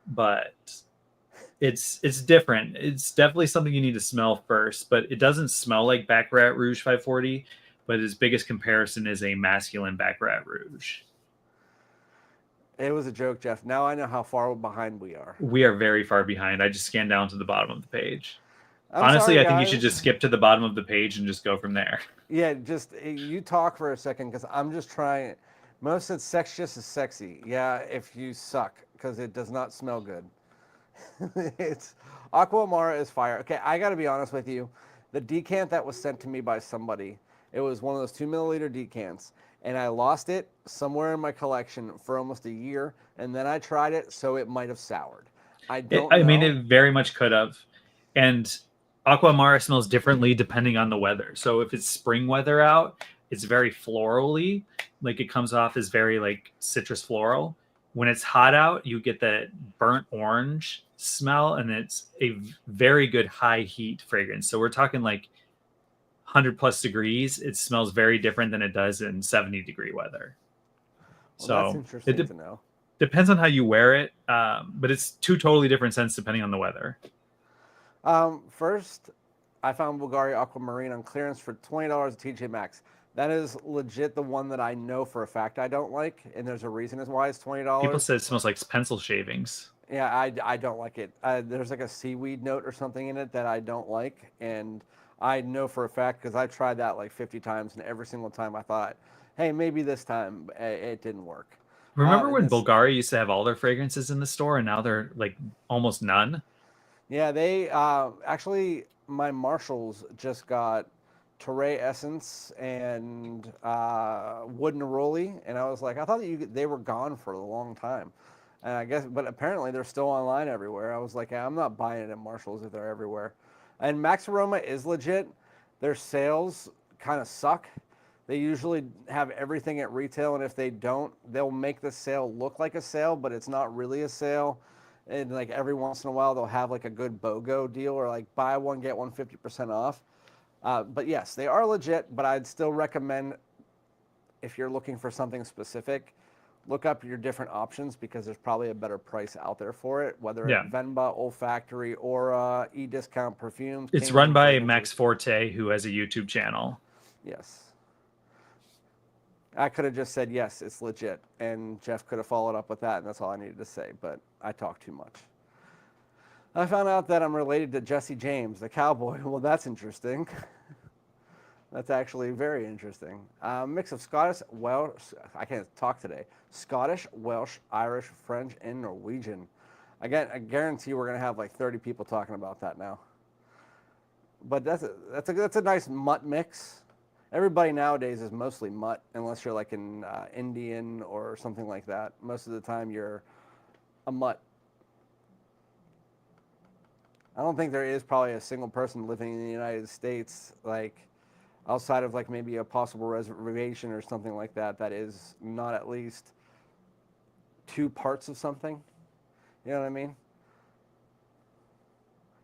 But it's different. It's definitely something you need to smell first, but it doesn't smell like Baccarat Rouge 540, but his biggest comparison is a masculine Baccarat Rouge. It was a joke, Jeff. Now I know how far behind we are. We are very far behind. I just scanned down to the bottom of the page. sorry, Honestly, I think you guys. should just skip to the bottom of the page and just go from there. Yeah, just you talk for a second because I'm just trying. Most said sexiest is sexy. Yeah, if you suck, because it does not smell good. It's Aqua Amara is fire. Okay, I got to be honest with you. The decant that was sent to me by somebody, it was one of those 2 milliliter decants, and I lost it somewhere in my collection for almost a year, and then I tried it, so it might have soured. I mean, it very much could have. And Aqua Amara smells differently depending on the weather. So if it's spring weather out, it's very florally. Like, it comes off as very like citrus floral. when it's hot out, you get the burnt orange smell, and it's a very good high heat fragrance. So we're talking like 100 plus degrees. It smells very different than it does in 70-degree weather. Well, that's So interesting to know. depends on how you wear it, but it's two totally different scents depending on the weather. First, I found Bulgari Aquamarine on clearance for $20 at TJ Maxx. That is legit the one that I know for a fact I don't like, and there's a reason as why it's $20. People said it smells like pencil shavings. Yeah, I don't like it. There's like a seaweed note or something in it that I don't like, and I know for a fact because I tried that like 50 times, and every single time I thought, hey, maybe this time it didn't work. Remember when Bulgari used to have all their fragrances in the store, and now they're like almost none? Yeah, they actually, my Marshalls just got Teray Essence and Wood Neroli, and I was like, I thought that they were gone for a long time. And I guess, but apparently they're still online everywhere. I was like, I'm not buying it at Marshalls if they're everywhere. And Max Aroma is legit. Their sales kind of suck. They usually have everything at retail, and if they don't, they'll make the sale look like a sale, but it's not really a sale. And like every once in a while, they'll have like a good BOGO deal or like buy one, get one 50% off. But yes, they are legit, but I'd still recommend if you're looking for something specific, look up your different options because there's probably a better price out there for it, whether it's Venba, Olfactory, Aura, eDiscount Perfumes. It's run by Max Forte, who has a YouTube channel. Yes. I could have just said, yes, it's legit, and Jeff could have followed up with that, and that's all I needed to say, but I talked too much. I found out that I'm related to Jesse James, the cowboy. Well, that's interesting. That's actually very interesting. Mix of Scottish, Welsh, I can't talk today. Scottish, Welsh, Irish, French, and Norwegian. I guarantee we're going to have like 30 people talking about that now. But that's a nice mutt mix. Everybody nowadays is mostly mutt, unless you're like an Indian or something like that. Most of the time, you're a mutt. I don't think there is probably a single person living in the United States, like outside of like maybe a possible reservation or something like that, that is not at least 2 parts of something. You know what I mean?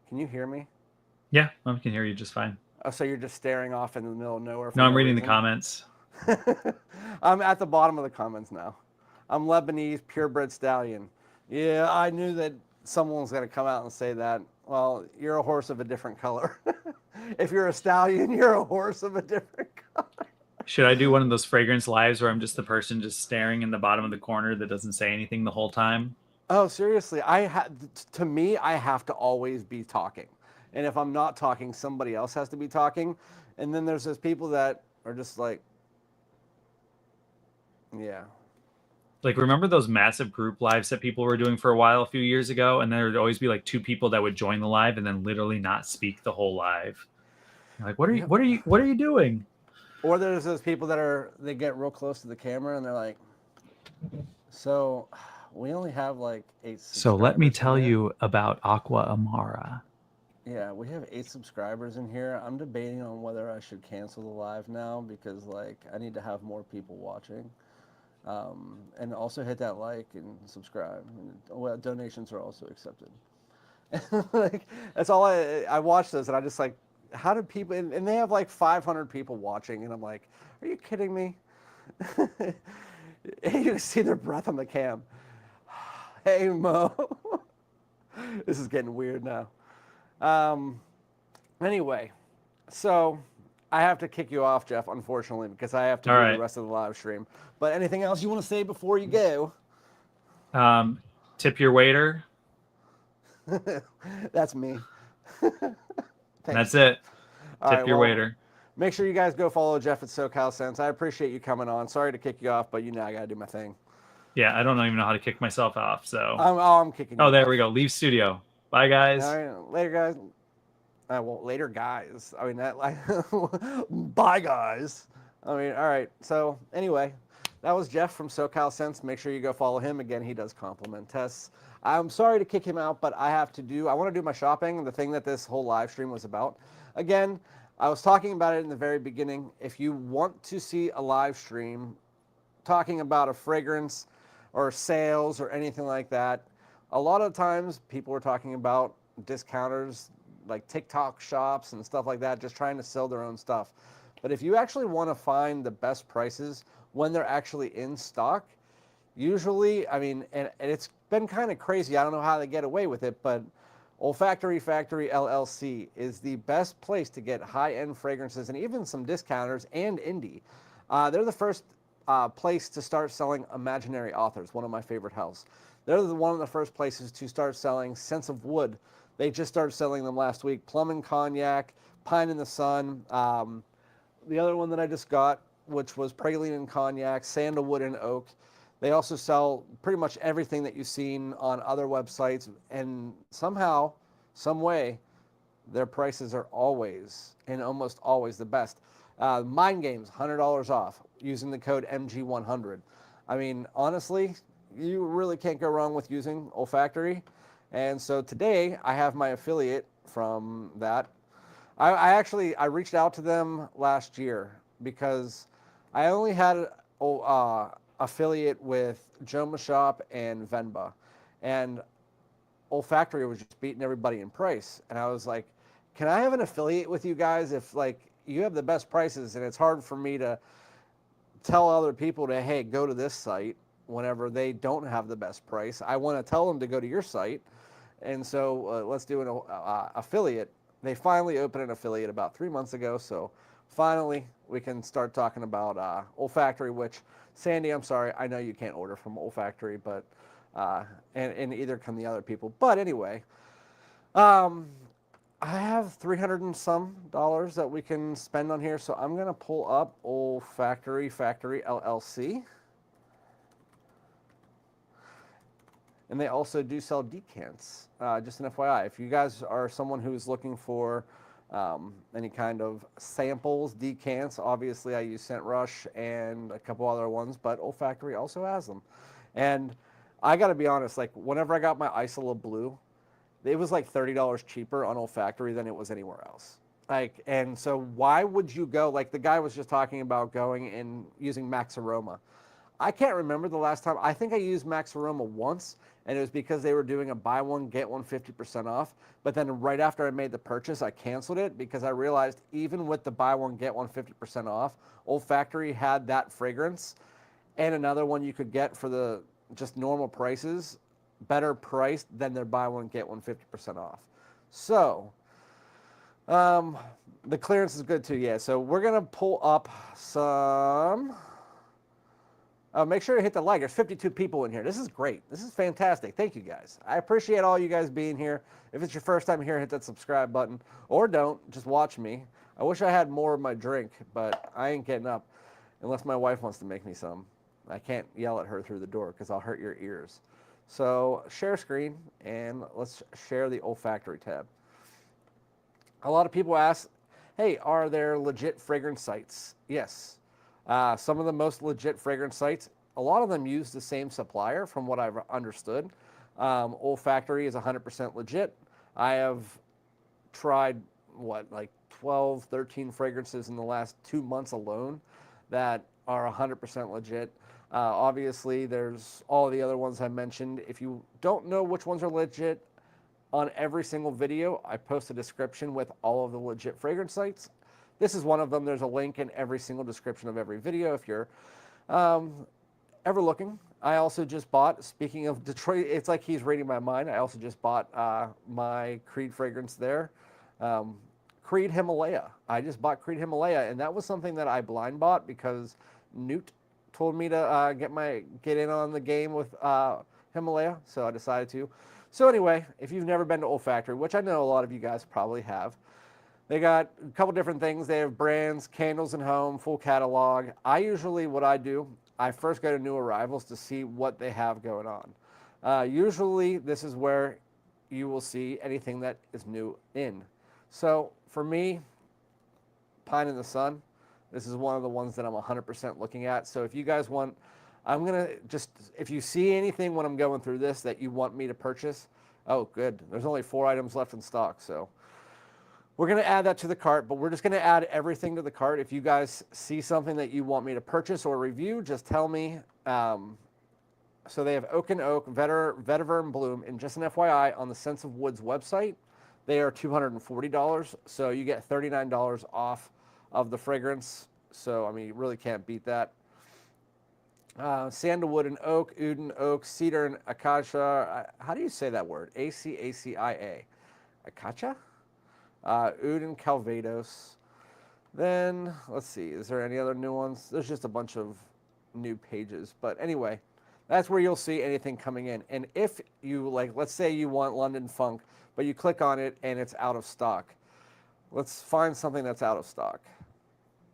Can you hear me? Yeah, I can hear you just fine. Oh, so you're just staring off in the middle of nowhere? No, I'm reading the comments. I'm at the bottom of the comments now. I'm Lebanese, purebred stallion. Yeah, I knew that someone was going to come out and say that. Well, you're a horse of a different color. If you're a stallion, you're a horse of a different color. Should I do one of those fragrance lives where I'm just the person just staring in the bottom of the corner that doesn't say anything the whole time? Oh, seriously. To me, I have to always be talking. And if I'm not talking, somebody else has to be talking. And then there's those people that are just like, yeah. Like, remember those massive group lives that people were doing for a while a few years ago? And there would always be like 2 people that would join the live and then literally not speak the whole live. You're like, what are you doing? Or there's those people they get real close to the camera and they're like, so we only have like 8 subscribers. So let me tell you about Aqua Amara. Yeah, we have 8 subscribers in here. I'm debating on whether I should cancel the live now because like I need to have more people watching. And also hit that like and subscribe. Well, donations are also accepted. Like that's all I watch those and I just like, how do people, and they have like 500 people watching and I'm like, are you kidding me? You can see their breath on the cam. Hey Mo. This is getting weird now. Anyway, so I have to kick you off, Jeff, unfortunately, because I have to do the rest of the live stream. But anything else you want to say before you go? Tip your waiter. That's me. That's it. Tip your waiter. Make sure you guys go follow Jeff at SoCal Scents. I appreciate you coming on. Sorry to kick you off, but I got to do my thing. Yeah, I don't even know how to kick myself off. So I'm kicking you off. there we go. Leave studio. Bye, guys. All right, later, guys. Well, later, guys. I mean, that like, bye, guys. I mean, all right. So anyway, that was Jeff from SoCal Scents. Make sure you go follow him. Again, he does compliment tests. I'm sorry to kick him out, but I want to do my shopping, the thing that this whole live stream was about. Again, I was talking about it in the very beginning. If you want to see a live stream talking about a fragrance, or sales or anything like that. A lot of times people are talking about discounters like TikTok shops and stuff like that, just trying to sell their own stuff. But if you actually want to find the best prices when they're actually in stock, usually, I mean, and it's been kind of crazy. I don't know how they get away with it, but Olfactory Factory LLC is the best place to get high-end fragrances and even some discounters and indie. They're the first place to start selling imaginary authors, one of my favorite houses. They're one of the first places to start selling scents of wood. They just started selling them last week. Plum and Cognac, Pine in the Sun. The other one that I just got, which was Praline and Cognac, Sandalwood and Oak. They also sell pretty much everything that you've seen on other websites, and somehow, some way, their prices are always and almost always the best. Mind Games, $100 off using the code MG100. I mean, honestly, you really can't go wrong with using Olfactory. And so today I have my affiliate from that. I reached out to them last year because I only had affiliate with Joma Shop and Venba, and Olfactory was just beating everybody in price. And I was like, can I have an affiliate with you guys if like you have the best prices and it's hard for me to tell other people to, hey, go to this site whenever they don't have the best price. I want to tell them to go to your site. And so let's do an affiliate. They finally opened an affiliate about 3 months ago. So finally we can start talking about Olfactory, which Sandy, I'm sorry, I know you can't order from Olfactory, but and either can the other people. But anyway, I have $300 and some that we can spend on here, so I'm gonna pull up OlfactoryFactoryLLC, and they also do sell decants. Just an FYI, if you guys are someone who's looking for any kind of samples, decants. Obviously, I use Scent Rush and a couple other ones, but Olfactory also has them. And I got to be honest, like whenever I got my Isola Blue, it was like $30 cheaper on Olfactory than it was anywhere else. Like, and so why would you go? Like the guy was just talking about going and using Max Aroma. I can't remember the last time. I think I used Max Aroma once, and it was because they were doing a buy one, get one 50% off. But then right after I made the purchase, I canceled it because I realized even with the buy one, get one 50% off, Olfactory had that fragrance and another one you could get for the just normal prices, better priced than their buy one, get one 50% off. So the clearance is good too, yeah. So we're going to pull up some... make sure to hit the like. There's 52 people in here. This is great. This is fantastic. Thank you, guys. I appreciate all you guys being here. If it's your first time here, hit that subscribe button. Or don't. Just watch me. I wish I had more of my drink, but I ain't getting up unless my wife wants to make me some. I can't yell at her through the door because I'll hurt your ears. So share screen, and let's share the Olfactory tab. A lot of people ask, hey, are there legit fragrance sites? Yes. Some of the most legit fragrance sites, a lot of them use the same supplier from what I've understood. Olfactory is 100% legit. I have tried, like 12, 13 fragrances in the last 2 months alone that are 100% legit. Obviously, there's all the other ones I mentioned. If you don't know which ones are legit, on every single video, I post a description with all of the legit fragrance sites. This is one of them. There's a link in every single description of every video if you're ever looking. I also just bought, speaking of Detroit, it's like he's reading my mind. I also just bought my Creed fragrance there. Creed Himalaya. I just bought Creed Himalaya, and that was something that I blind bought because Newt told me to get in on the game with Himalaya, so I decided to. So anyway, if you've never been to Olfactory, which I know a lot of you guys probably have, they got a couple different things. They have brands, candles and home, full catalog. What I do, I first go to new arrivals to see what they have going on. Usually this is where you will see anything that is new in. So for me, Pine in the Sun, this is one of the ones that I'm 100% looking at. So if you guys want, I'm going to just, if you see anything when I'm going through this that you want me to purchase, oh good, there's only 4 items left in stock. So we're going to add that to the cart, but we're just going to add everything to the cart. If you guys see something that you want me to purchase or review, just tell me. So they have Oak and Oak, Vetiver and Bloom, and just an FYI, on the Sense of Woods website, they are $240. So you get $39 off of the fragrance. So, I mean, you really can't beat that. Sandalwood and oak, oud and oak, cedar and acacia. How do you say that word? Acacia. Acacia? Oud and calvados. Then, let's see, is there any other new ones? There's just a bunch of new pages. But anyway, that's where you'll see anything coming in. And if you, like, let's say you want London Funk, but you click on it and it's out of stock. Let's find something that's out of stock.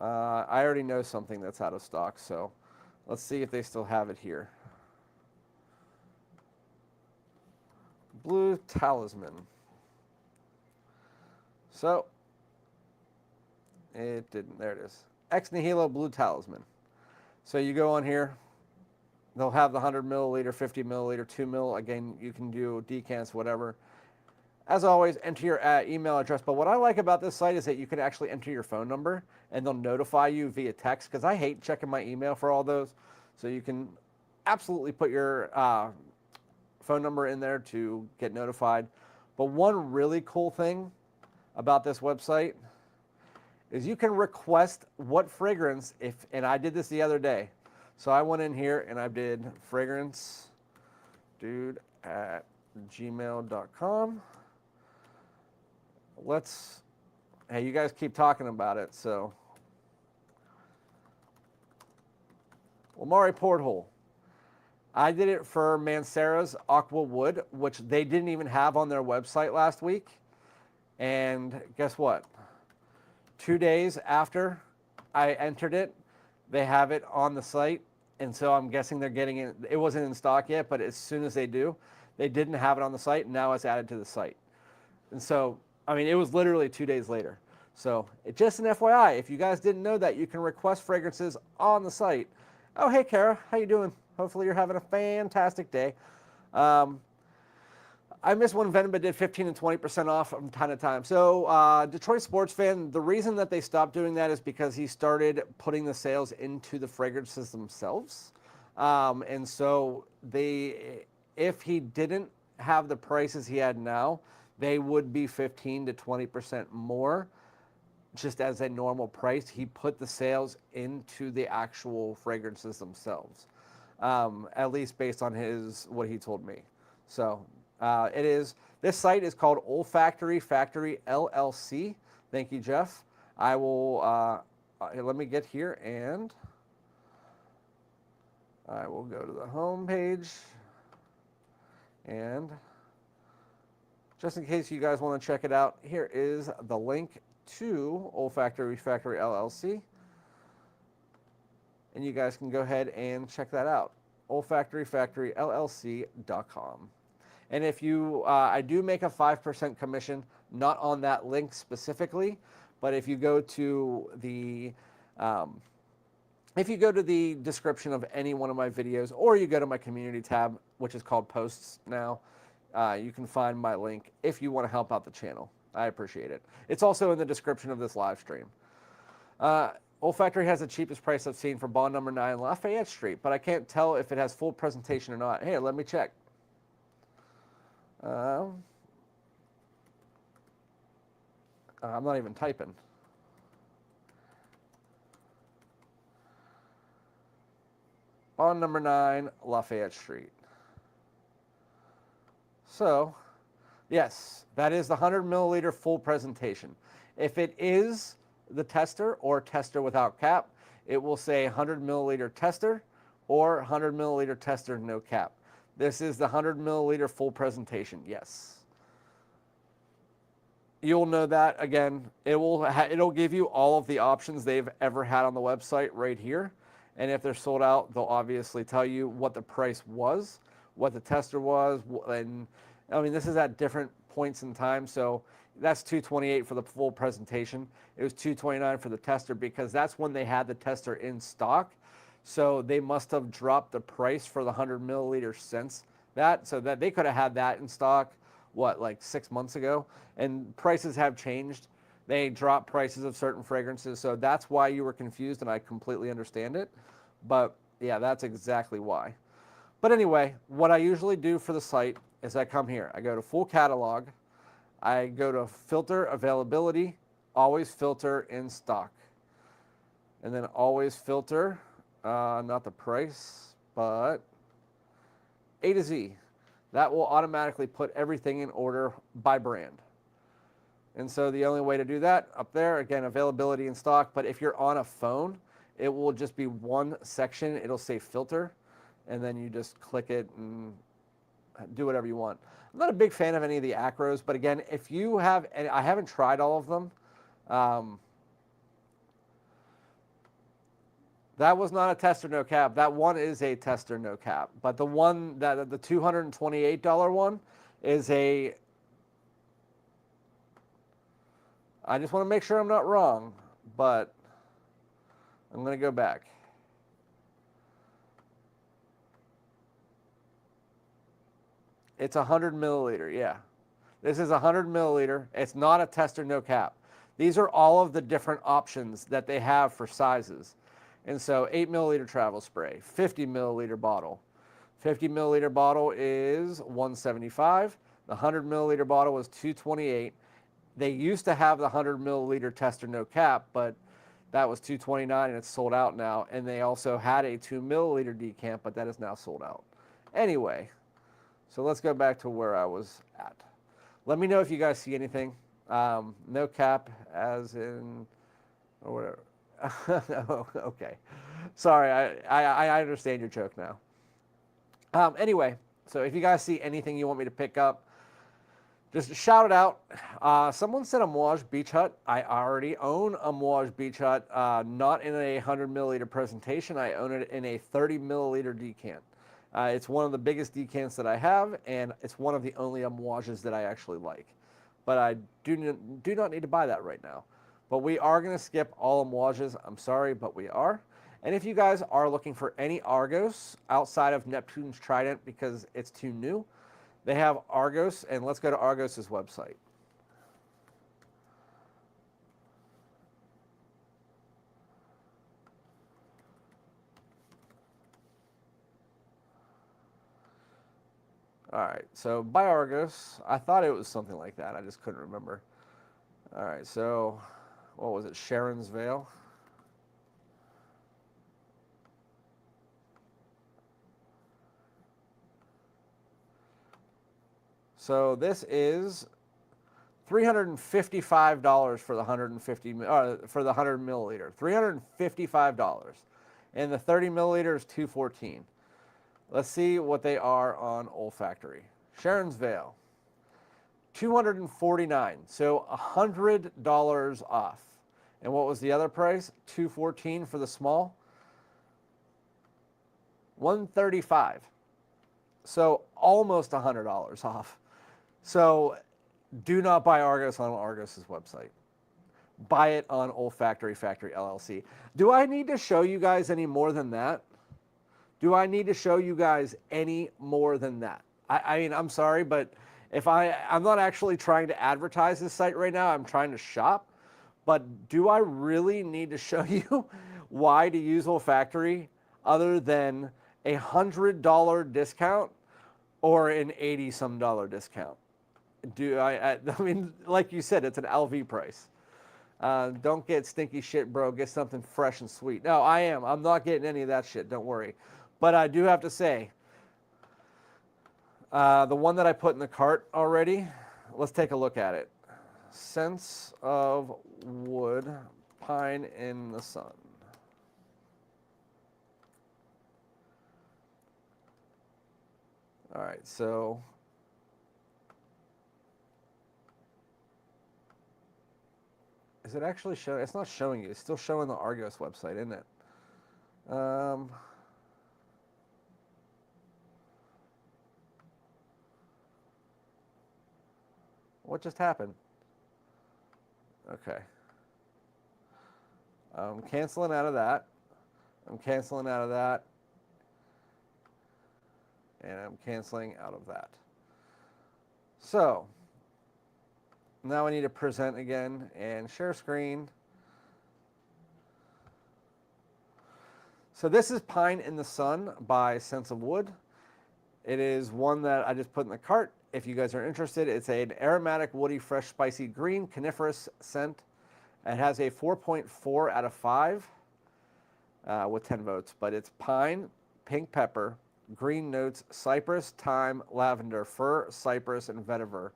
I already know something that's out of stock, so let's see if they still have it here. Blue Talisman. So, it didn't. There it is. Ex Nihilo Blue Talisman. So you go on here. They'll have the 100 milliliter, 50 milliliter, 2 mil. Again, you can do decants, whatever. As always, enter your email address. But what I like about this site is that you can actually enter your phone number, and they'll notify you via text, because I hate checking my email for all those. So you can absolutely put your phone number in there to get notified. But one really cool thing about this website is you can request what fragrance, and I did this the other day. So I went in here and I did FragranceDoud@gmail.com. Hey, you guys keep talking about it, so. Lamari Porthole. I did it for Mancera's Aqua Wood, which they didn't even have on their website last week. And guess what? 2 days after I entered it, they have it on the site. And so I'm guessing they're getting it. It wasn't in stock yet, but as soon as they do, they didn't have it on the site. And now it's added to the site. And so, I mean, it was literally 2 days later. So just an FYI, if you guys didn't know that, you can request fragrances on the site. Oh, hey, Kara, how you doing? Hopefully you're having a fantastic day. I missed when Venba did 15 and 20% off from time to time. So Detroit sports fan, the reason that they stopped doing that is because he started putting the sales into the fragrances themselves. And so if he didn't have the prices he had now, they would be 15 to 20% more just as a normal price. He put the sales into the actual fragrances themselves, at least based on what he told me. So this site is called OlfactoryFactoryLLC. Thank you, Jeff. I will, let me get here and I will go to the home page, and just in case you guys want to check it out, here is the link to OlfactoryFactoryLLC, and you guys can go ahead and check that out, OlfactoryFactoryLLC.com. And if you, I do make a 5% commission, not on that link specifically, but if you go to the description of any one of my videos, or you go to my community tab, which is called posts now, you can find my link if you want to help out the channel. I appreciate it. It's also in the description of this live stream. Olfactory has the cheapest price I've seen for bond number 9 Lafayette Street, but I can't tell if it has full presentation or not. Here, let me check. I'm not even typing. Bond number 9 Lafayette Street. So, yes, that is the 100 milliliter full presentation. If it is the tester or tester without cap, it will say 100 milliliter tester or 100 milliliter tester no cap. This is the 100 milliliter full presentation, yes. You'll know that, again, it'll give you all of the options they've ever had on the website right here. And if they're sold out, they'll obviously tell you what the price was, what the tester was, and I mean, this is at different points in time, so that's $228 for the full presentation. It was $229 for the tester because that's when they had the tester in stock. So they must have dropped the price for the 100 milliliter since that, so that they could have had that in stock, like 6 months ago. And prices have changed. They dropped prices of certain fragrances, so that's why you were confused, and I completely understand it. But yeah, that's exactly why. But anyway, what I usually do for the site is I come here. I go to full catalog. I go to filter availability, always filter in stock. And then always filter, not the price, but A to Z. That will automatically put everything in order by brand. And so the only way to do that up there, again, availability in stock. But if you're on a phone, it will just be one section. It'll say filter, and then you just click it and do whatever you want. I'm not a big fan of any of the acros, but again, if you have, and I haven't tried all of them. That was not a test or no cap. That one is a test or no cap. But the one that the $228 one is a. I just want to make sure I'm not wrong, but I'm going to go back. It's 100 milliliter, yeah. This is 100 milliliter. It's not a test or no cap. These are all of the different options that they have for sizes. And so 8 milliliter travel spray, 50 milliliter bottle. 50 milliliter bottle is $175. The 100 milliliter bottle is $228. They used to have the 100 milliliter test or no cap, but that was $229 and it's sold out now. And they also had a 2 milliliter decant, but that is now sold out. Anyway, so let's go back to where I was at. Let me know if you guys see anything. No cap as in, or whatever. Okay. Sorry, I understand your joke now. Anyway, so if you guys see anything you want me to pick up, just shout it out. Someone said Amouage Beach Hut. I already own Amouage Beach Hut, not in a 100 milliliter presentation. I own it in a 30 milliliter decant. It's one of the biggest decants that I have, and it's one of the only Amouages that I actually like. But I do not need to buy that right now. But we are going to skip all Amouages. I'm sorry, but we are. And if you guys are looking for any Argos outside of Neptune's Trident because it's too new, they have Argos, and let's go to Argos's website. All right, so by Argos, I thought it was something like that. I just couldn't remember. All right, so what was it? Sharon's Vale. So this is $355 for the 150 for the 100 milliliter. $355, and the 30 milliliter is $214. Let's see what they are on Olfactory. Sharon's Vale, $249, so $100 off. And what was the other price? $214 for the small. $135, so almost $100 off. So do not buy Argos on Argos's website. Buy it on OlfactoryFactoryLLC. Do I need to show you guys any more than that? Do I need to show you guys any more than that? I mean, I'm sorry, but if I'm not actually trying to advertise this site right now. I'm trying to shop. But do I really need to show you why to use Olfactory other than a $100 discount or an $80-some discount? I mean, like you said, it's an LV price. Don't get stinky shit, bro. Get something fresh and sweet. No, I'm not getting any of that shit. Don't worry. But I do have to say, the one that I put in the cart already, let's take a look at it. Scents of Wood, Pine in the Sun. All right, so is it actually showing? It's not showing you. It's still showing the Argos website, isn't it? What just happened? Okay. I'm canceling out of that. I'm canceling out of that. And I'm canceling out of that. So now I need to present again and share screen. So this is Pine in the Sun by Scents of Wood. It is one that I just put in the cart. If you guys are interested, it's an aromatic, woody, fresh, spicy, green, coniferous scent. It has a 4.4 out of 5 with 10 votes, but it's pine, pink pepper, green notes, cypress, thyme, lavender, fir, cypress, and vetiver.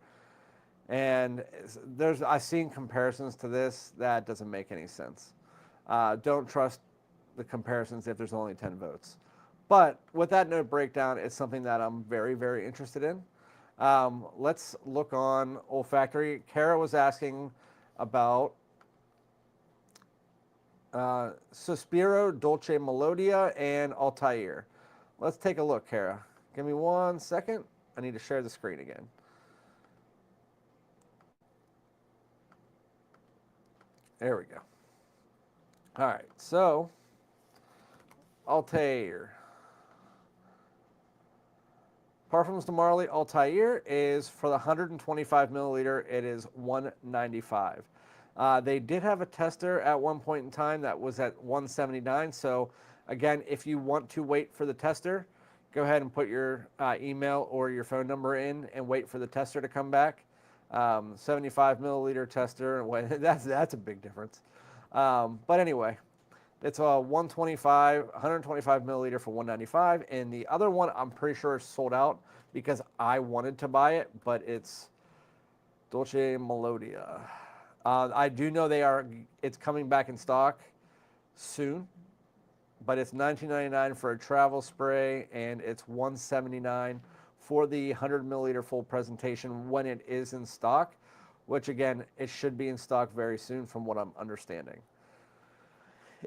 And I've seen comparisons to this that doesn't make any sense. Don't trust the comparisons if there's only 10 votes. But with that note breakdown, it's something that I'm very, very interested in. Let's look on Olfactory. Kara was asking about Sospiro, Dolce Melodia, and Altair. Let's take a look, Kara. Give me 1 second. I need to share the screen again. There we go. All right, so Altair. Parfums de Marly Altair is for the 125 milliliter. It is $195. They did have a tester at one point in time that was at $179. So again, if you want to wait for the tester, go ahead and put your email or your phone number in and wait for the tester to come back. 75 milliliter tester, that's a big difference. But anyway, it's a 125 milliliter for $195, and the other one I'm pretty sure is sold out because I wanted to buy it, but it's Dolce Melodia. I do know it's coming back in stock soon, but it's $19.99 for a travel spray, and it's $179 for the 100 milliliter full presentation when it is in stock, which again, it should be in stock very soon from what I'm understanding.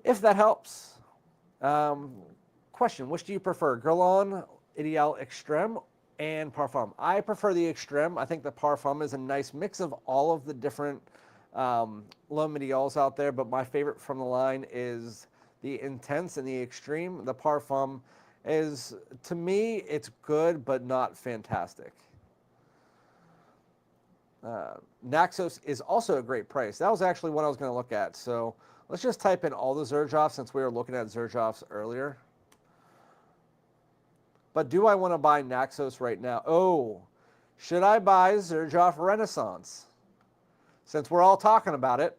If that helps. Question, which do you prefer, Guerlain, Ideal Extreme, and Parfum? I prefer the Extreme. I think the Parfum is a nice mix of all of the different L'Homme Ideals out there, but my favorite from the line is the Intense and the Extreme. The Parfum is, to me, it's good, but not fantastic. Naxos is also a great price. That was actually what I was going to look at. So let's just type in all the Xerjoffs since we were looking at Xerjoffs earlier. But do I want to buy Naxos right now? Oh, should I buy Xerjoff Renaissance? Since we're all talking about it,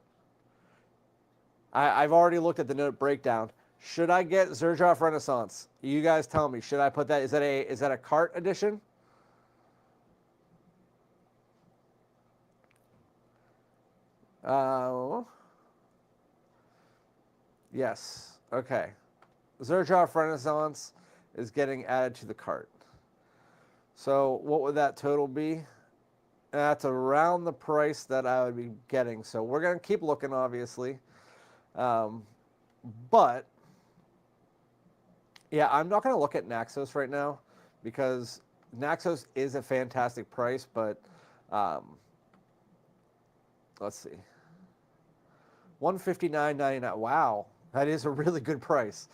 I've already looked at the note breakdown. Should I get Xerjoff Renaissance? You guys tell me. Should I put that? Is that a cart edition? Yes. Okay. Xerjoff Renaissance is getting added to the cart. So what would that total be? That's around the price that I would be getting. So we're going to keep looking, obviously. But, yeah, I'm not going to look at Naxos right now because Naxos is a fantastic price, but let's see. $159.99. Wow, that is a really good price.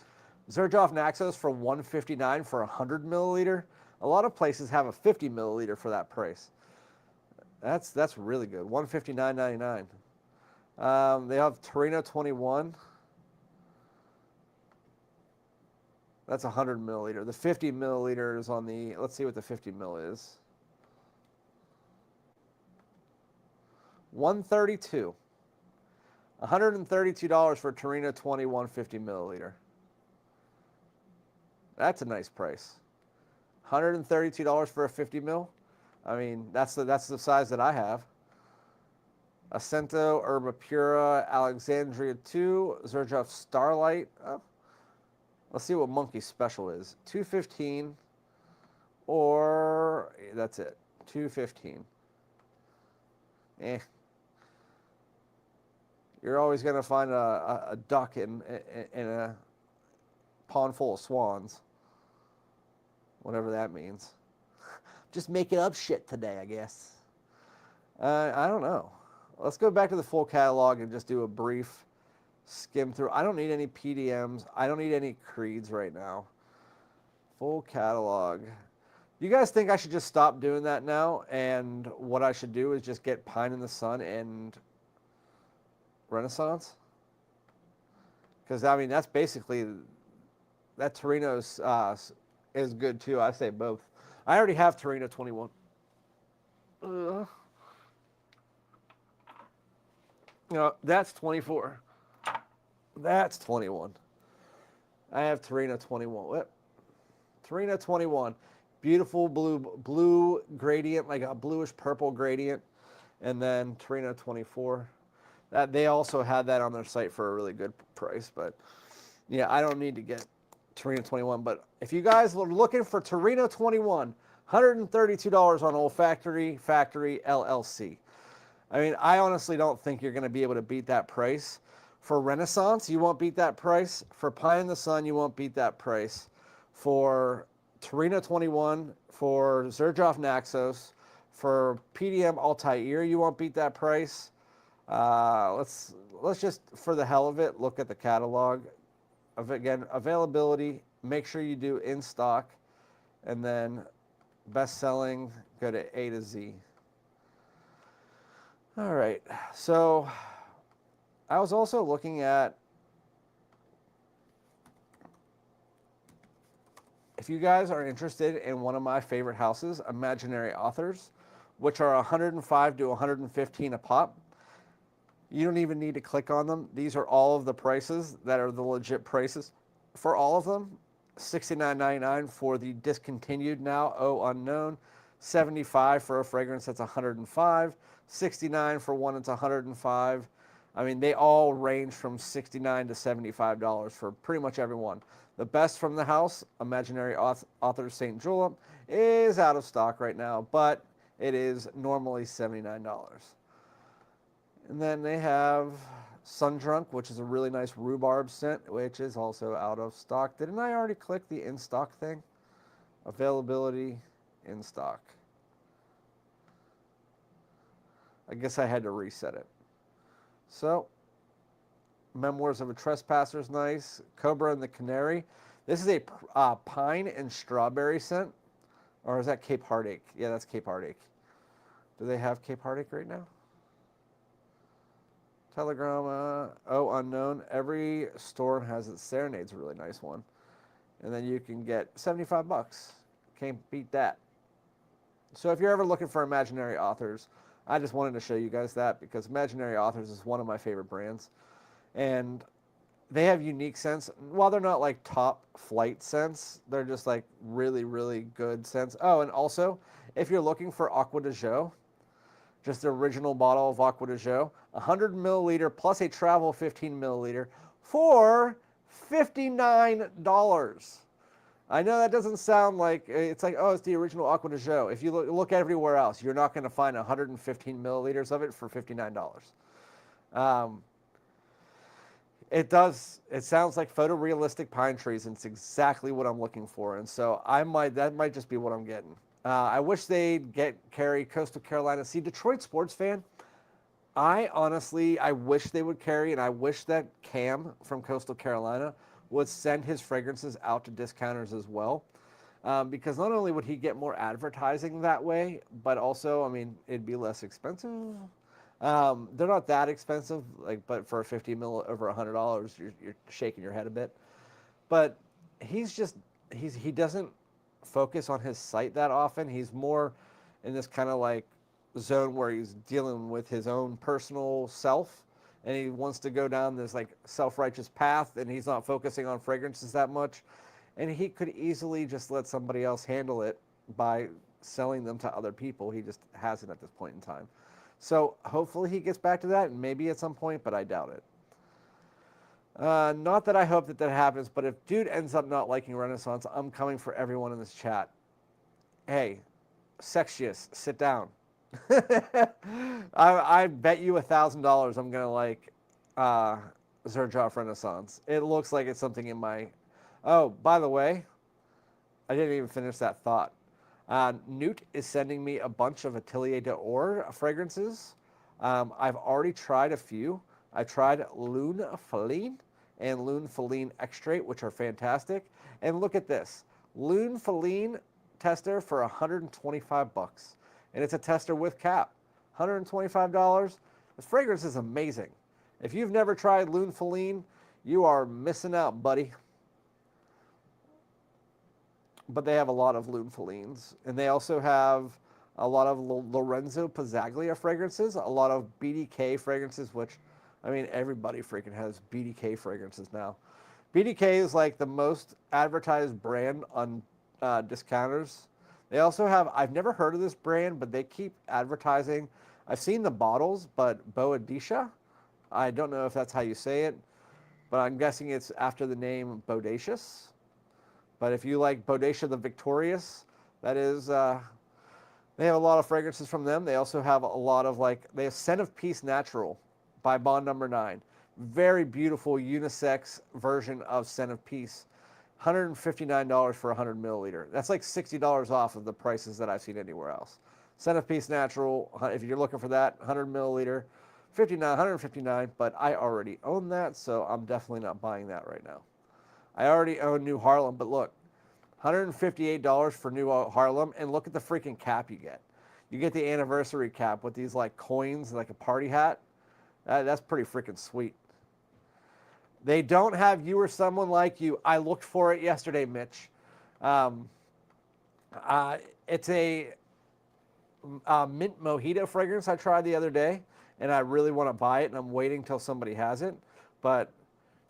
Xerjoff Naxos for $159 for 100 milliliter. A lot of places have a 50 milliliter for that price. That's really good. $159.99. They have Torino 21. That's 100 milliliter. The 50 milliliter is on the. Let's see what the 50 mil is. $132. $132 for Torino 21 50 milliliter. That's a nice price. $132 for a 50 mil. I mean, that's the size that I have. Acento, Herba Pura, Alexandria 2, Xerjoff Starlight. Oh. Let's see what Monkey Special is. $215, or that's it. $215. You're always going to find a duck in a pond full of swans. Whatever that means. Just making up shit today, I guess. I don't know. Let's go back to the full catalog and just do a brief skim through. I don't need any PDMs. I don't need any creeds right now. Full catalog. You guys think I should just stop doing that now? And what I should do is just get Pine in the Sun and Renaissance? Because, I mean, that's basically... That Torino's is good, too. I say both. I already have Torino 21. You know, that's 24. That's 21. I have Torino 21. What? Torino 21. Beautiful blue gradient, like a bluish purple gradient. And then Torino 24. That they also had that on their site for a really good price, but yeah, I don't need to get Torino 21. But if you guys are looking for Torino 21, $132 on Olfactory Factory LLC. I mean, I honestly don't think you're going to be able to beat that price. For Renaissance, you won't beat that price. For Pie in the Sun, you won't beat that price. For Torino 21, for Xerjoff Naxos, for PDM Altair, you won't beat that price. Let's just, for the hell of it, look at the catalog. Again, availability, make sure you do in stock, and then best selling, go to A to Z. All right, so I was also looking at, if you guys are interested in one of my favorite houses, Imaginary Authors, which are 105 to 115 a pop. You don't even need to click on them. These are all of the prices that are the legit prices for all of them. $69.99 for the discontinued now, Oh Unknown. $75 for a fragrance that's $105. $69 for one that's $105. I mean, they all range from $69 to $75 for pretty much everyone. The best from the house, Imaginary Authors St. Julep, is out of stock right now, but it is normally $79. And then they have Sundrunk, which is a really nice rhubarb scent, which is also out of stock. Didn't I already click the in-stock thing? Availability, in stock. I guess I had to reset it. So, Memoirs of a Trespasser is nice. Cobra and the Canary. This is a pine and strawberry scent. Or is that Cape Heartache? Yeah, that's Cape Heartache. Do they have Cape Heartache right now? Telegrama, Oh Unknown. Every store has its Serenade's a really nice one. And then you can get $75. Can't beat that. So if you're ever looking for Imaginary Authors, I just wanted to show you guys that because Imaginary Authors is one of my favorite brands. And they have unique scents. While they're not like top flight scents, they're just like really, really good scents. Oh, and also, if you're looking for Aqua de Jo, just the original bottle of Aqua de Jo, 100 milliliter plus a travel 15 milliliter for $59. I know that doesn't sound like, it's like, oh, it's the original Aqua de Jo. If you look everywhere else, you're not going to find 115 milliliters of it for $59. It sounds like photorealistic pine trees, and it's exactly what I'm looking for. And so that might just be what I'm getting. I wish they'd carry Coastal Carolina. See, Detroit sports fan, I wish they would carry, and I wish that Cam from Coastal Carolina would send his fragrances out to discounters as well. Because not only would he get more advertising that way, but also, I mean, it'd be less expensive. They're not that expensive, but for a 50 mil over $100, you're shaking your head a bit. But he doesn't focus on his site that often. He's more in this kind of like zone where he's dealing with his own personal self, and he wants to go down this like self-righteous path, and he's not focusing on fragrances that much. And he could easily just let somebody else handle it by selling them to other people. He just hasn't at this point in time. So hopefully he gets back to that, and maybe at some point, but I doubt it. Not that I hope that happens, but if dude ends up not liking Renaissance, I'm coming for everyone in this chat. Hey, Sexius, sit down. I bet you $1,000 I'm gonna like Xerjoff Renaissance. It looks like it's something in my. Oh, by the way, I didn't even finish that thought. Newt is sending me a bunch of Atelier d'Or fragrances. I've already tried a few. I tried Lune Feline and Lune Feline Extrait, which are fantastic. And look at this. Lune Feline tester for $125. And it's a tester with cap. $125. This fragrance is amazing. If you've never tried Lune Feline, you are missing out, buddy. but they have a lot of lunfolines. And they also have a lot of Lorenzo Pizzaglia fragrances, a lot of BDK fragrances, which, I mean, everybody freaking has BDK fragrances now. BDK is like the most advertised brand on discounters. They also have, I've never heard of this brand, but they keep advertising. I've seen the bottles, but Boadicea, I don't know if that's how you say it, but I'm guessing it's after the name Bodacious. But if you like Bodaciea the Victorious, that is, they have a lot of fragrances from them. They also have a lot of they have Scent of Peace Natural by Bond Number 9. Very beautiful unisex version of Scent of Peace. $159 for 100 milliliter. That's like $60 off of the prices that I've seen anywhere else. Scent of Peace Natural, if you're looking for that, 100 milliliter, 159, but I already own that, so I'm definitely not buying that right now. I already own New Harlem, but look, $158 for New Harlem, and look at the freaking cap you get. You get the anniversary cap with these like coins, like a party hat. That's pretty freaking sweet. They don't have You or Someone Like You. I looked for it yesterday, Mitch. It's a mint mojito fragrance I tried the other day, and I really want to buy it, and I'm waiting till somebody has it. But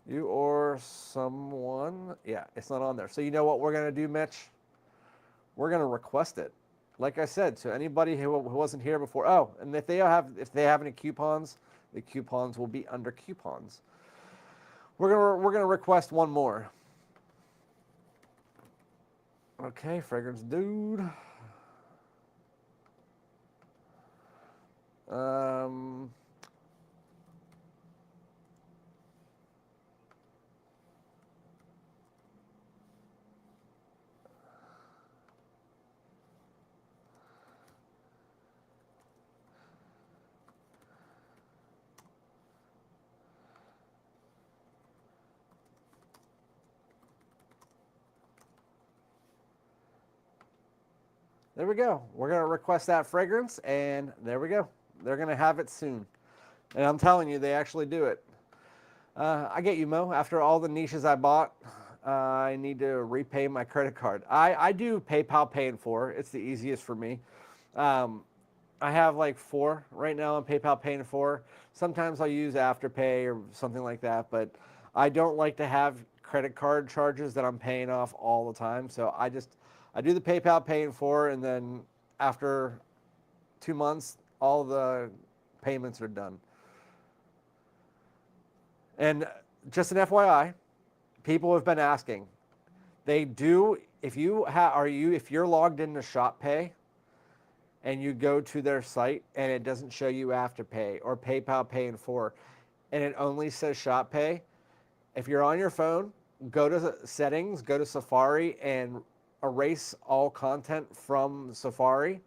You or Someone, yeah, it's not on there. So you know what we're going to do, Mitch? We're going to request it. Like I said, to anybody who wasn't here before. Oh, and if they have any coupons, the coupons will be under coupons. We're gonna request one more. Okay, FragranceDoud. There we go. We're going to request that fragrance, and there we go. They're going to have it soon. And I'm telling you, they actually do it. I get you, Mo. After all the niches I bought, I need to repay my credit card. I do PayPal Pay in 4. It's the easiest for me. I have like 4 right now on PayPal Pay in 4. Sometimes I'll use Afterpay or something like that, but I don't like to have credit card charges that I'm paying off all the time. So I do the PayPal Pay in 4, and then after 2 months, all the payments are done. And just an FYI, people have been asking. They do, if you're logged into ShopPay and you go to their site and it doesn't show you Afterpay or PayPal Pay in 4, and it only says ShopPay, if you're on your phone, go to settings, go to Safari, and erase all content from Safari,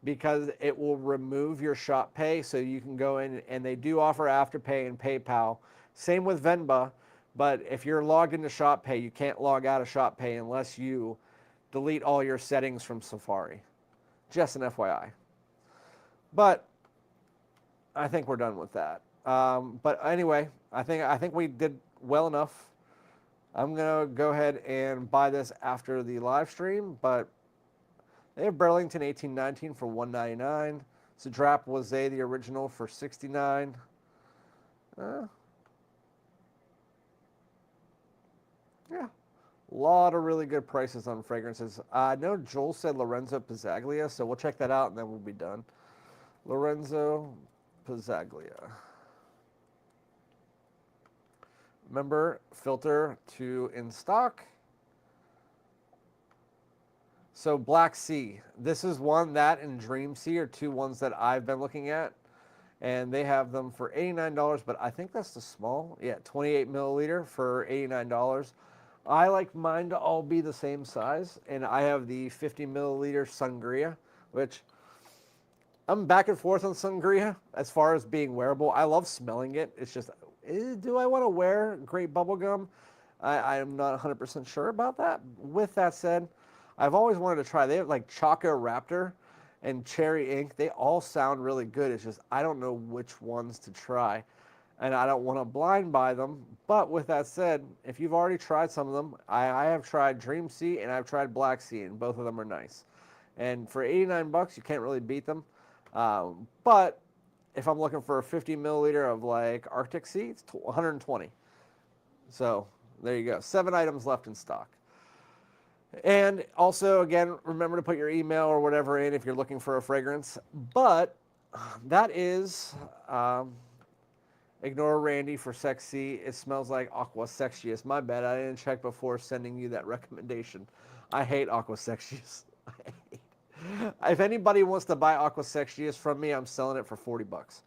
because it will remove your ShopPay, so you can go in, and they do offer Afterpay and PayPal. Same with Venba, but if you're logged into ShopPay, you can't log out of ShopPay unless you delete all your settings from Safari. Just an FYI. But I think we're done with that. But anyway, I think we did well enough. I'm going to go ahead and buy this after the live stream, but they have Burlington 1819 for $199. Sadrap Rosé, the original, for $69. Yeah, a lot of really good prices on fragrances. I know Joel said Lorenzo Pizzaglia, so we'll check that out and then we'll be done. Lorenzo Pizzaglia. Remember, filter to in stock. So Black Sea. This is one, that and Dream Sea are two ones that I've been looking at. And they have them for $89, but I think that's the small. Yeah, 28 milliliter for $89. I like mine to all be the same size, and I have the 50 milliliter Sangria, which I'm back and forth on Sangria as far as being wearable. I love smelling it. It's just, do I want to wear great bubble gum? I am not 100% sure about that. With that said, I've always wanted to try. They have like Choco Raptor and Cherry Ink. They all sound really good. It's just I don't know which ones to try. and I don't want to blind buy them. But with that said, if you've already tried some of them, I have tried Dream Sea and I've tried Black Sea, and both of them are nice. And for 89 bucks, you can't really beat them. But if I'm looking for a 50 milliliter of like Arctic Sea, it's 120. So there you go. 7 items left in stock. And also, again, remember to put your email or whatever in if you're looking for a fragrance. But that is, ignore Randy for sexy. It smells like Aqua Sexius. My bad. I didn't check before sending you that recommendation. I hate Aqua Sexius. If anybody wants to buy Aqua Sexius from me, I'm selling it for 40 bucks.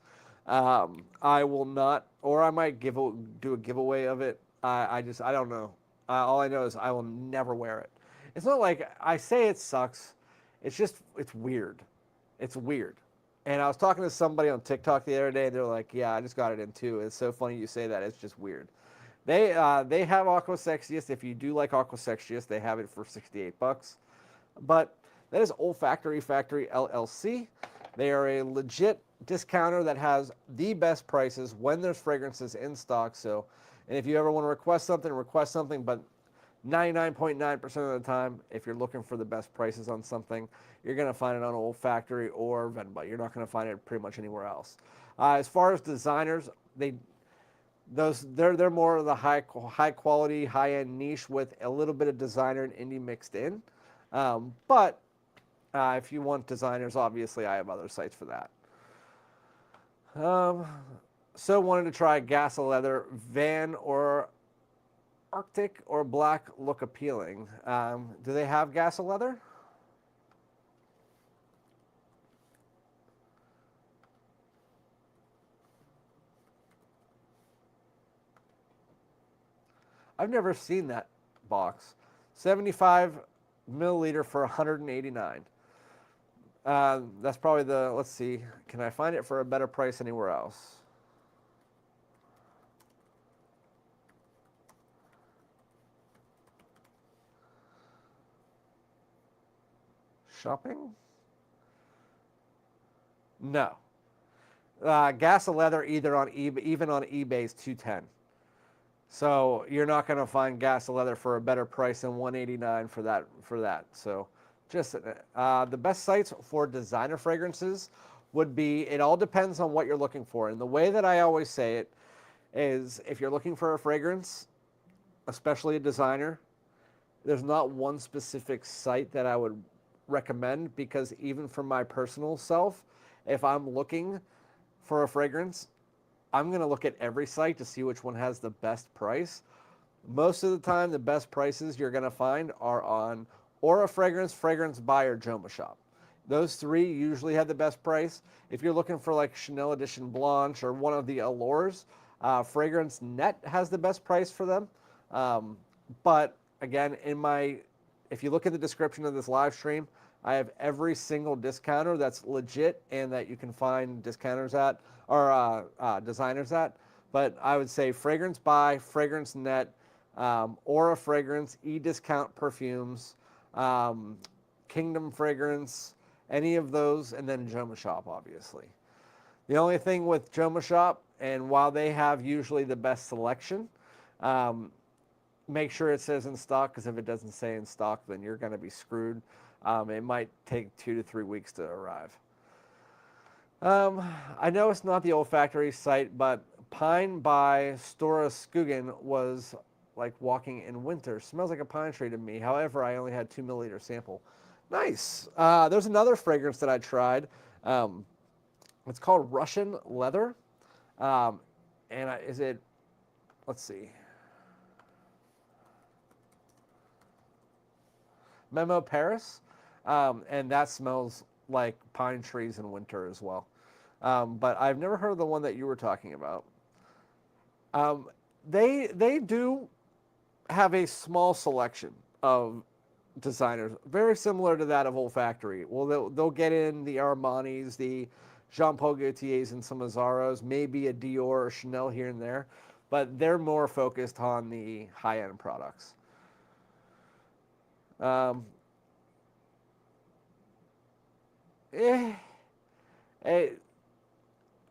I will not, or I might do a giveaway of it. I don't know. All I know is I will never wear it. It's not like I say it sucks. It's just, it's weird. It's weird. And I was talking to somebody on TikTok the other day, and they're like, yeah, I just got it in too. It's so funny you say that. It's just weird. They have Aqua Sexius. If you do like Aqua Sexius, they have it for 68 bucks. But that is Olfactory Factory LLC. They are a legit discounter that has the best prices when there's fragrances in stock. So, and if you ever want to request something, but 99.9% of the time, if you're looking for the best prices on something, you're going to find it on Olfactory or Venba. You're not going to find it pretty much anywhere else. As far as designers, they're more of the high quality, high end niche with a little bit of designer and indie mixed in. But if you want designers, obviously I have other sites for that. So wanted to try Gas of Leather, Van or Arctic or Black look appealing. Do they have Gas of Leather? I've never seen that box. 75 milliliter for 189. That's probably the, let's see, can I find it for a better price anywhere else? Shopping? No. Gas of Leather either on eBay, even on eBay is 210. So you're not going to find Gas of Leather for a better price than 189 for that. So just the best sites for designer fragrances would be, it all depends on what you're looking for. And the way that I always say it is, if you're looking for a fragrance, especially a designer, there's not one specific site that I would recommend, because even for my personal self, if I'm looking for a fragrance, I'm going to look at every site to see which one has the best price. Most of the time, the best prices you're going to find are on Aura Fragrance, Fragrance Buy, or Joma Shop. Those three usually have the best price. If you're looking for like Chanel Edition Blanche or one of the Allures, Fragrance Net has the best price for them. But again, if you look at the description of this live stream, I have every single discounter that's legit and that you can find discounters at, or designers at. But I would say Fragrance Buy, Fragrance Net, Aura Fragrance, E-Discount Perfumes, Kingdom Fragrance, any of those, and then Joma Shop, obviously. The only thing with Joma Shop, and while they have usually the best selection, make sure it says in stock, because if it doesn't say in stock, then you're going to be screwed. It might take 2 to 3 weeks to arrive. I know it's not the Olfactory site, but Pine by Stora Skogen was like walking in winter. Smells like a pine tree to me. However, I only had 2 milliliter sample. Nice. There's another fragrance that I tried. It's called Russian Leather. Let's see. Memo Paris. And that smells like pine trees in winter as well. But I've never heard of the one that you were talking about. They do have a small selection of designers, very similar to that of Olfactory. Well, they'll get in the Armanis, the Jean Paul Gaultiers, and some Azzaros, maybe a Dior or Chanel here and there, but they're more focused on the high-end products.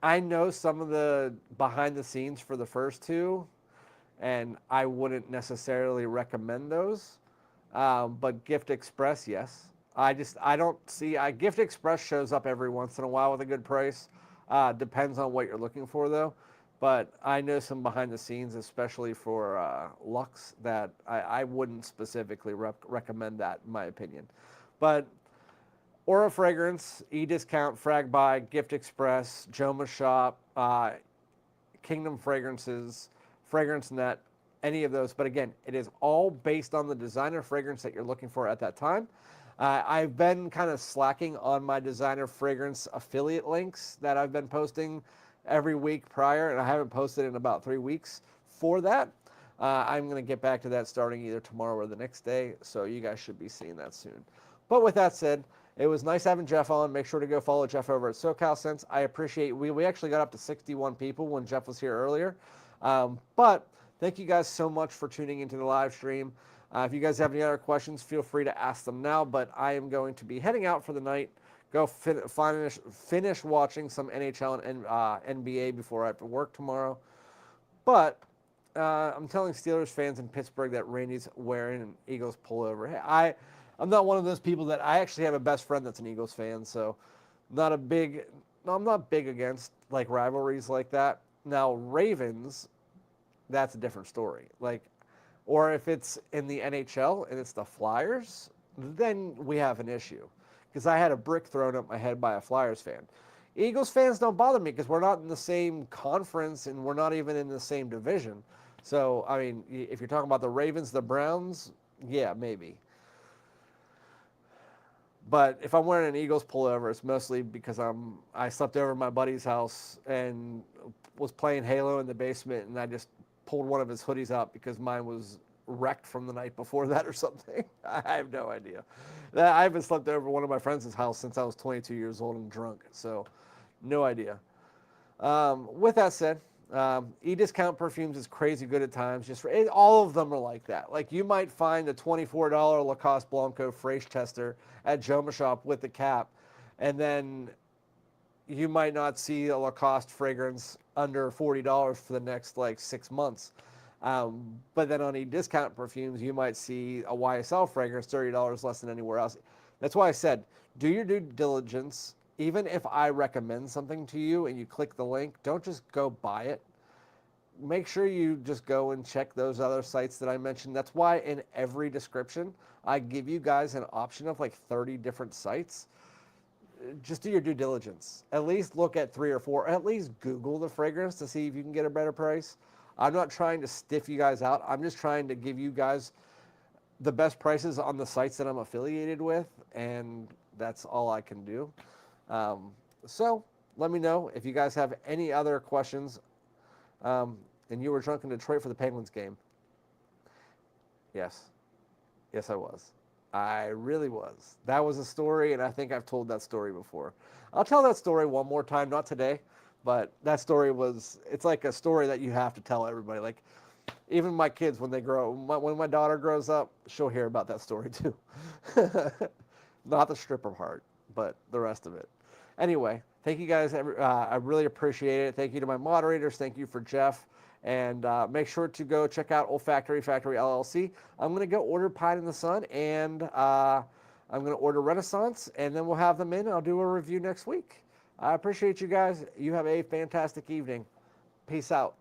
I know some of the behind the scenes for the first two, and I wouldn't necessarily recommend those. But Gift Express, yes. I don't see. Gift Express shows up every once in a while with a good price. Depends on what you're looking for, though. But I know some behind the scenes, especially for Lux, that I wouldn't specifically recommend that, in my opinion. But Aura Fragrance, eDiscount, Frag Buy, Gift Express, Joma Shop, Kingdom Fragrances, Fragrance Net, any of those. But again, it is all based on the designer fragrance that you're looking for at that time. I've been kind of slacking on my designer fragrance affiliate links that I've been posting every week prior, and I haven't posted in about 3 weeks for that. I'm going to get back to that starting either tomorrow or the next day, so you guys should be seeing that soon. But with that said, it was nice having Jeff on. Make sure to go follow Jeff over at SoCal Scents. I appreciate we actually got up to 61 people when Jeff was here earlier. But thank you guys so much for tuning into the live stream. If you guys have any other questions, feel free to ask them now. But I am going to be heading out for the night. Go finish watching some NHL and NBA before I have to work tomorrow. But I'm telling Steelers fans in Pittsburgh that Randy's wearing an Eagles pullover. Hey, I'm not one of those people that I actually have a best friend that's an Eagles fan, so I'm not big against like rivalries like that. Now Ravens, that's a different story. Like, or if it's in the NHL and it's the Flyers, then we have an issue. Because I had a brick thrown at my head by a Flyers fan. Eagles fans don't bother me because we're not in the same conference and we're not even in the same division. So, I mean, if you're talking about the Ravens, the Browns, yeah, maybe. But if I'm wearing an Eagles pullover, it's mostly because I slept over at my buddy's house and was playing Halo in the basement, and I just pulled one of his hoodies out because mine was wrecked from the night before that or something. I have no idea. I haven't slept over at one of my friends' house since I was 22 years old and drunk, so no idea. With that said, eDiscount perfumes is crazy good at times. All of them are like that. Like you might find a $24 Lacoste Blanco Fraiche tester at Joma Shop with the cap, and then you might not see a Lacoste fragrance under $40 for the next like 6 months. But then on eDiscount perfumes, you might see a YSL fragrance $30 less than anywhere else. That's why I said, do your due diligence. Even if I recommend something to you and you click the link, don't just go buy it. Make sure you just go and check those other sites that I mentioned. That's why in every description, I give you guys an option of like 30 different sites. Just do your due diligence. At least look at 3 or 4. At least Google the fragrance to see if you can get a better price. I'm not trying to stiff you guys out. I'm just trying to give you guys the best prices on the sites that I'm affiliated with, and that's all I can do. So let me know if you guys have any other questions. And you were drunk in Detroit for the Penguins game. Yes, I was. I really was. That was a story, and I think I've told that story before. I'll tell that story one more time, not today, but that story it's like a story that you have to tell everybody. Like, even my kids, when my daughter grows up, she'll hear about that story too. Not the stripper part, but the rest of it. Anyway, thank you guys. I really appreciate it. Thank you to my moderators. Thank you for Jeff. And make sure to go check out OlfactoryFactoryLLC. I'm going to go order Pine in the Sun, and I'm going to order Renaissance, and then we'll have them in. I'll do a review next week. I appreciate you guys. You have a fantastic evening. Peace out.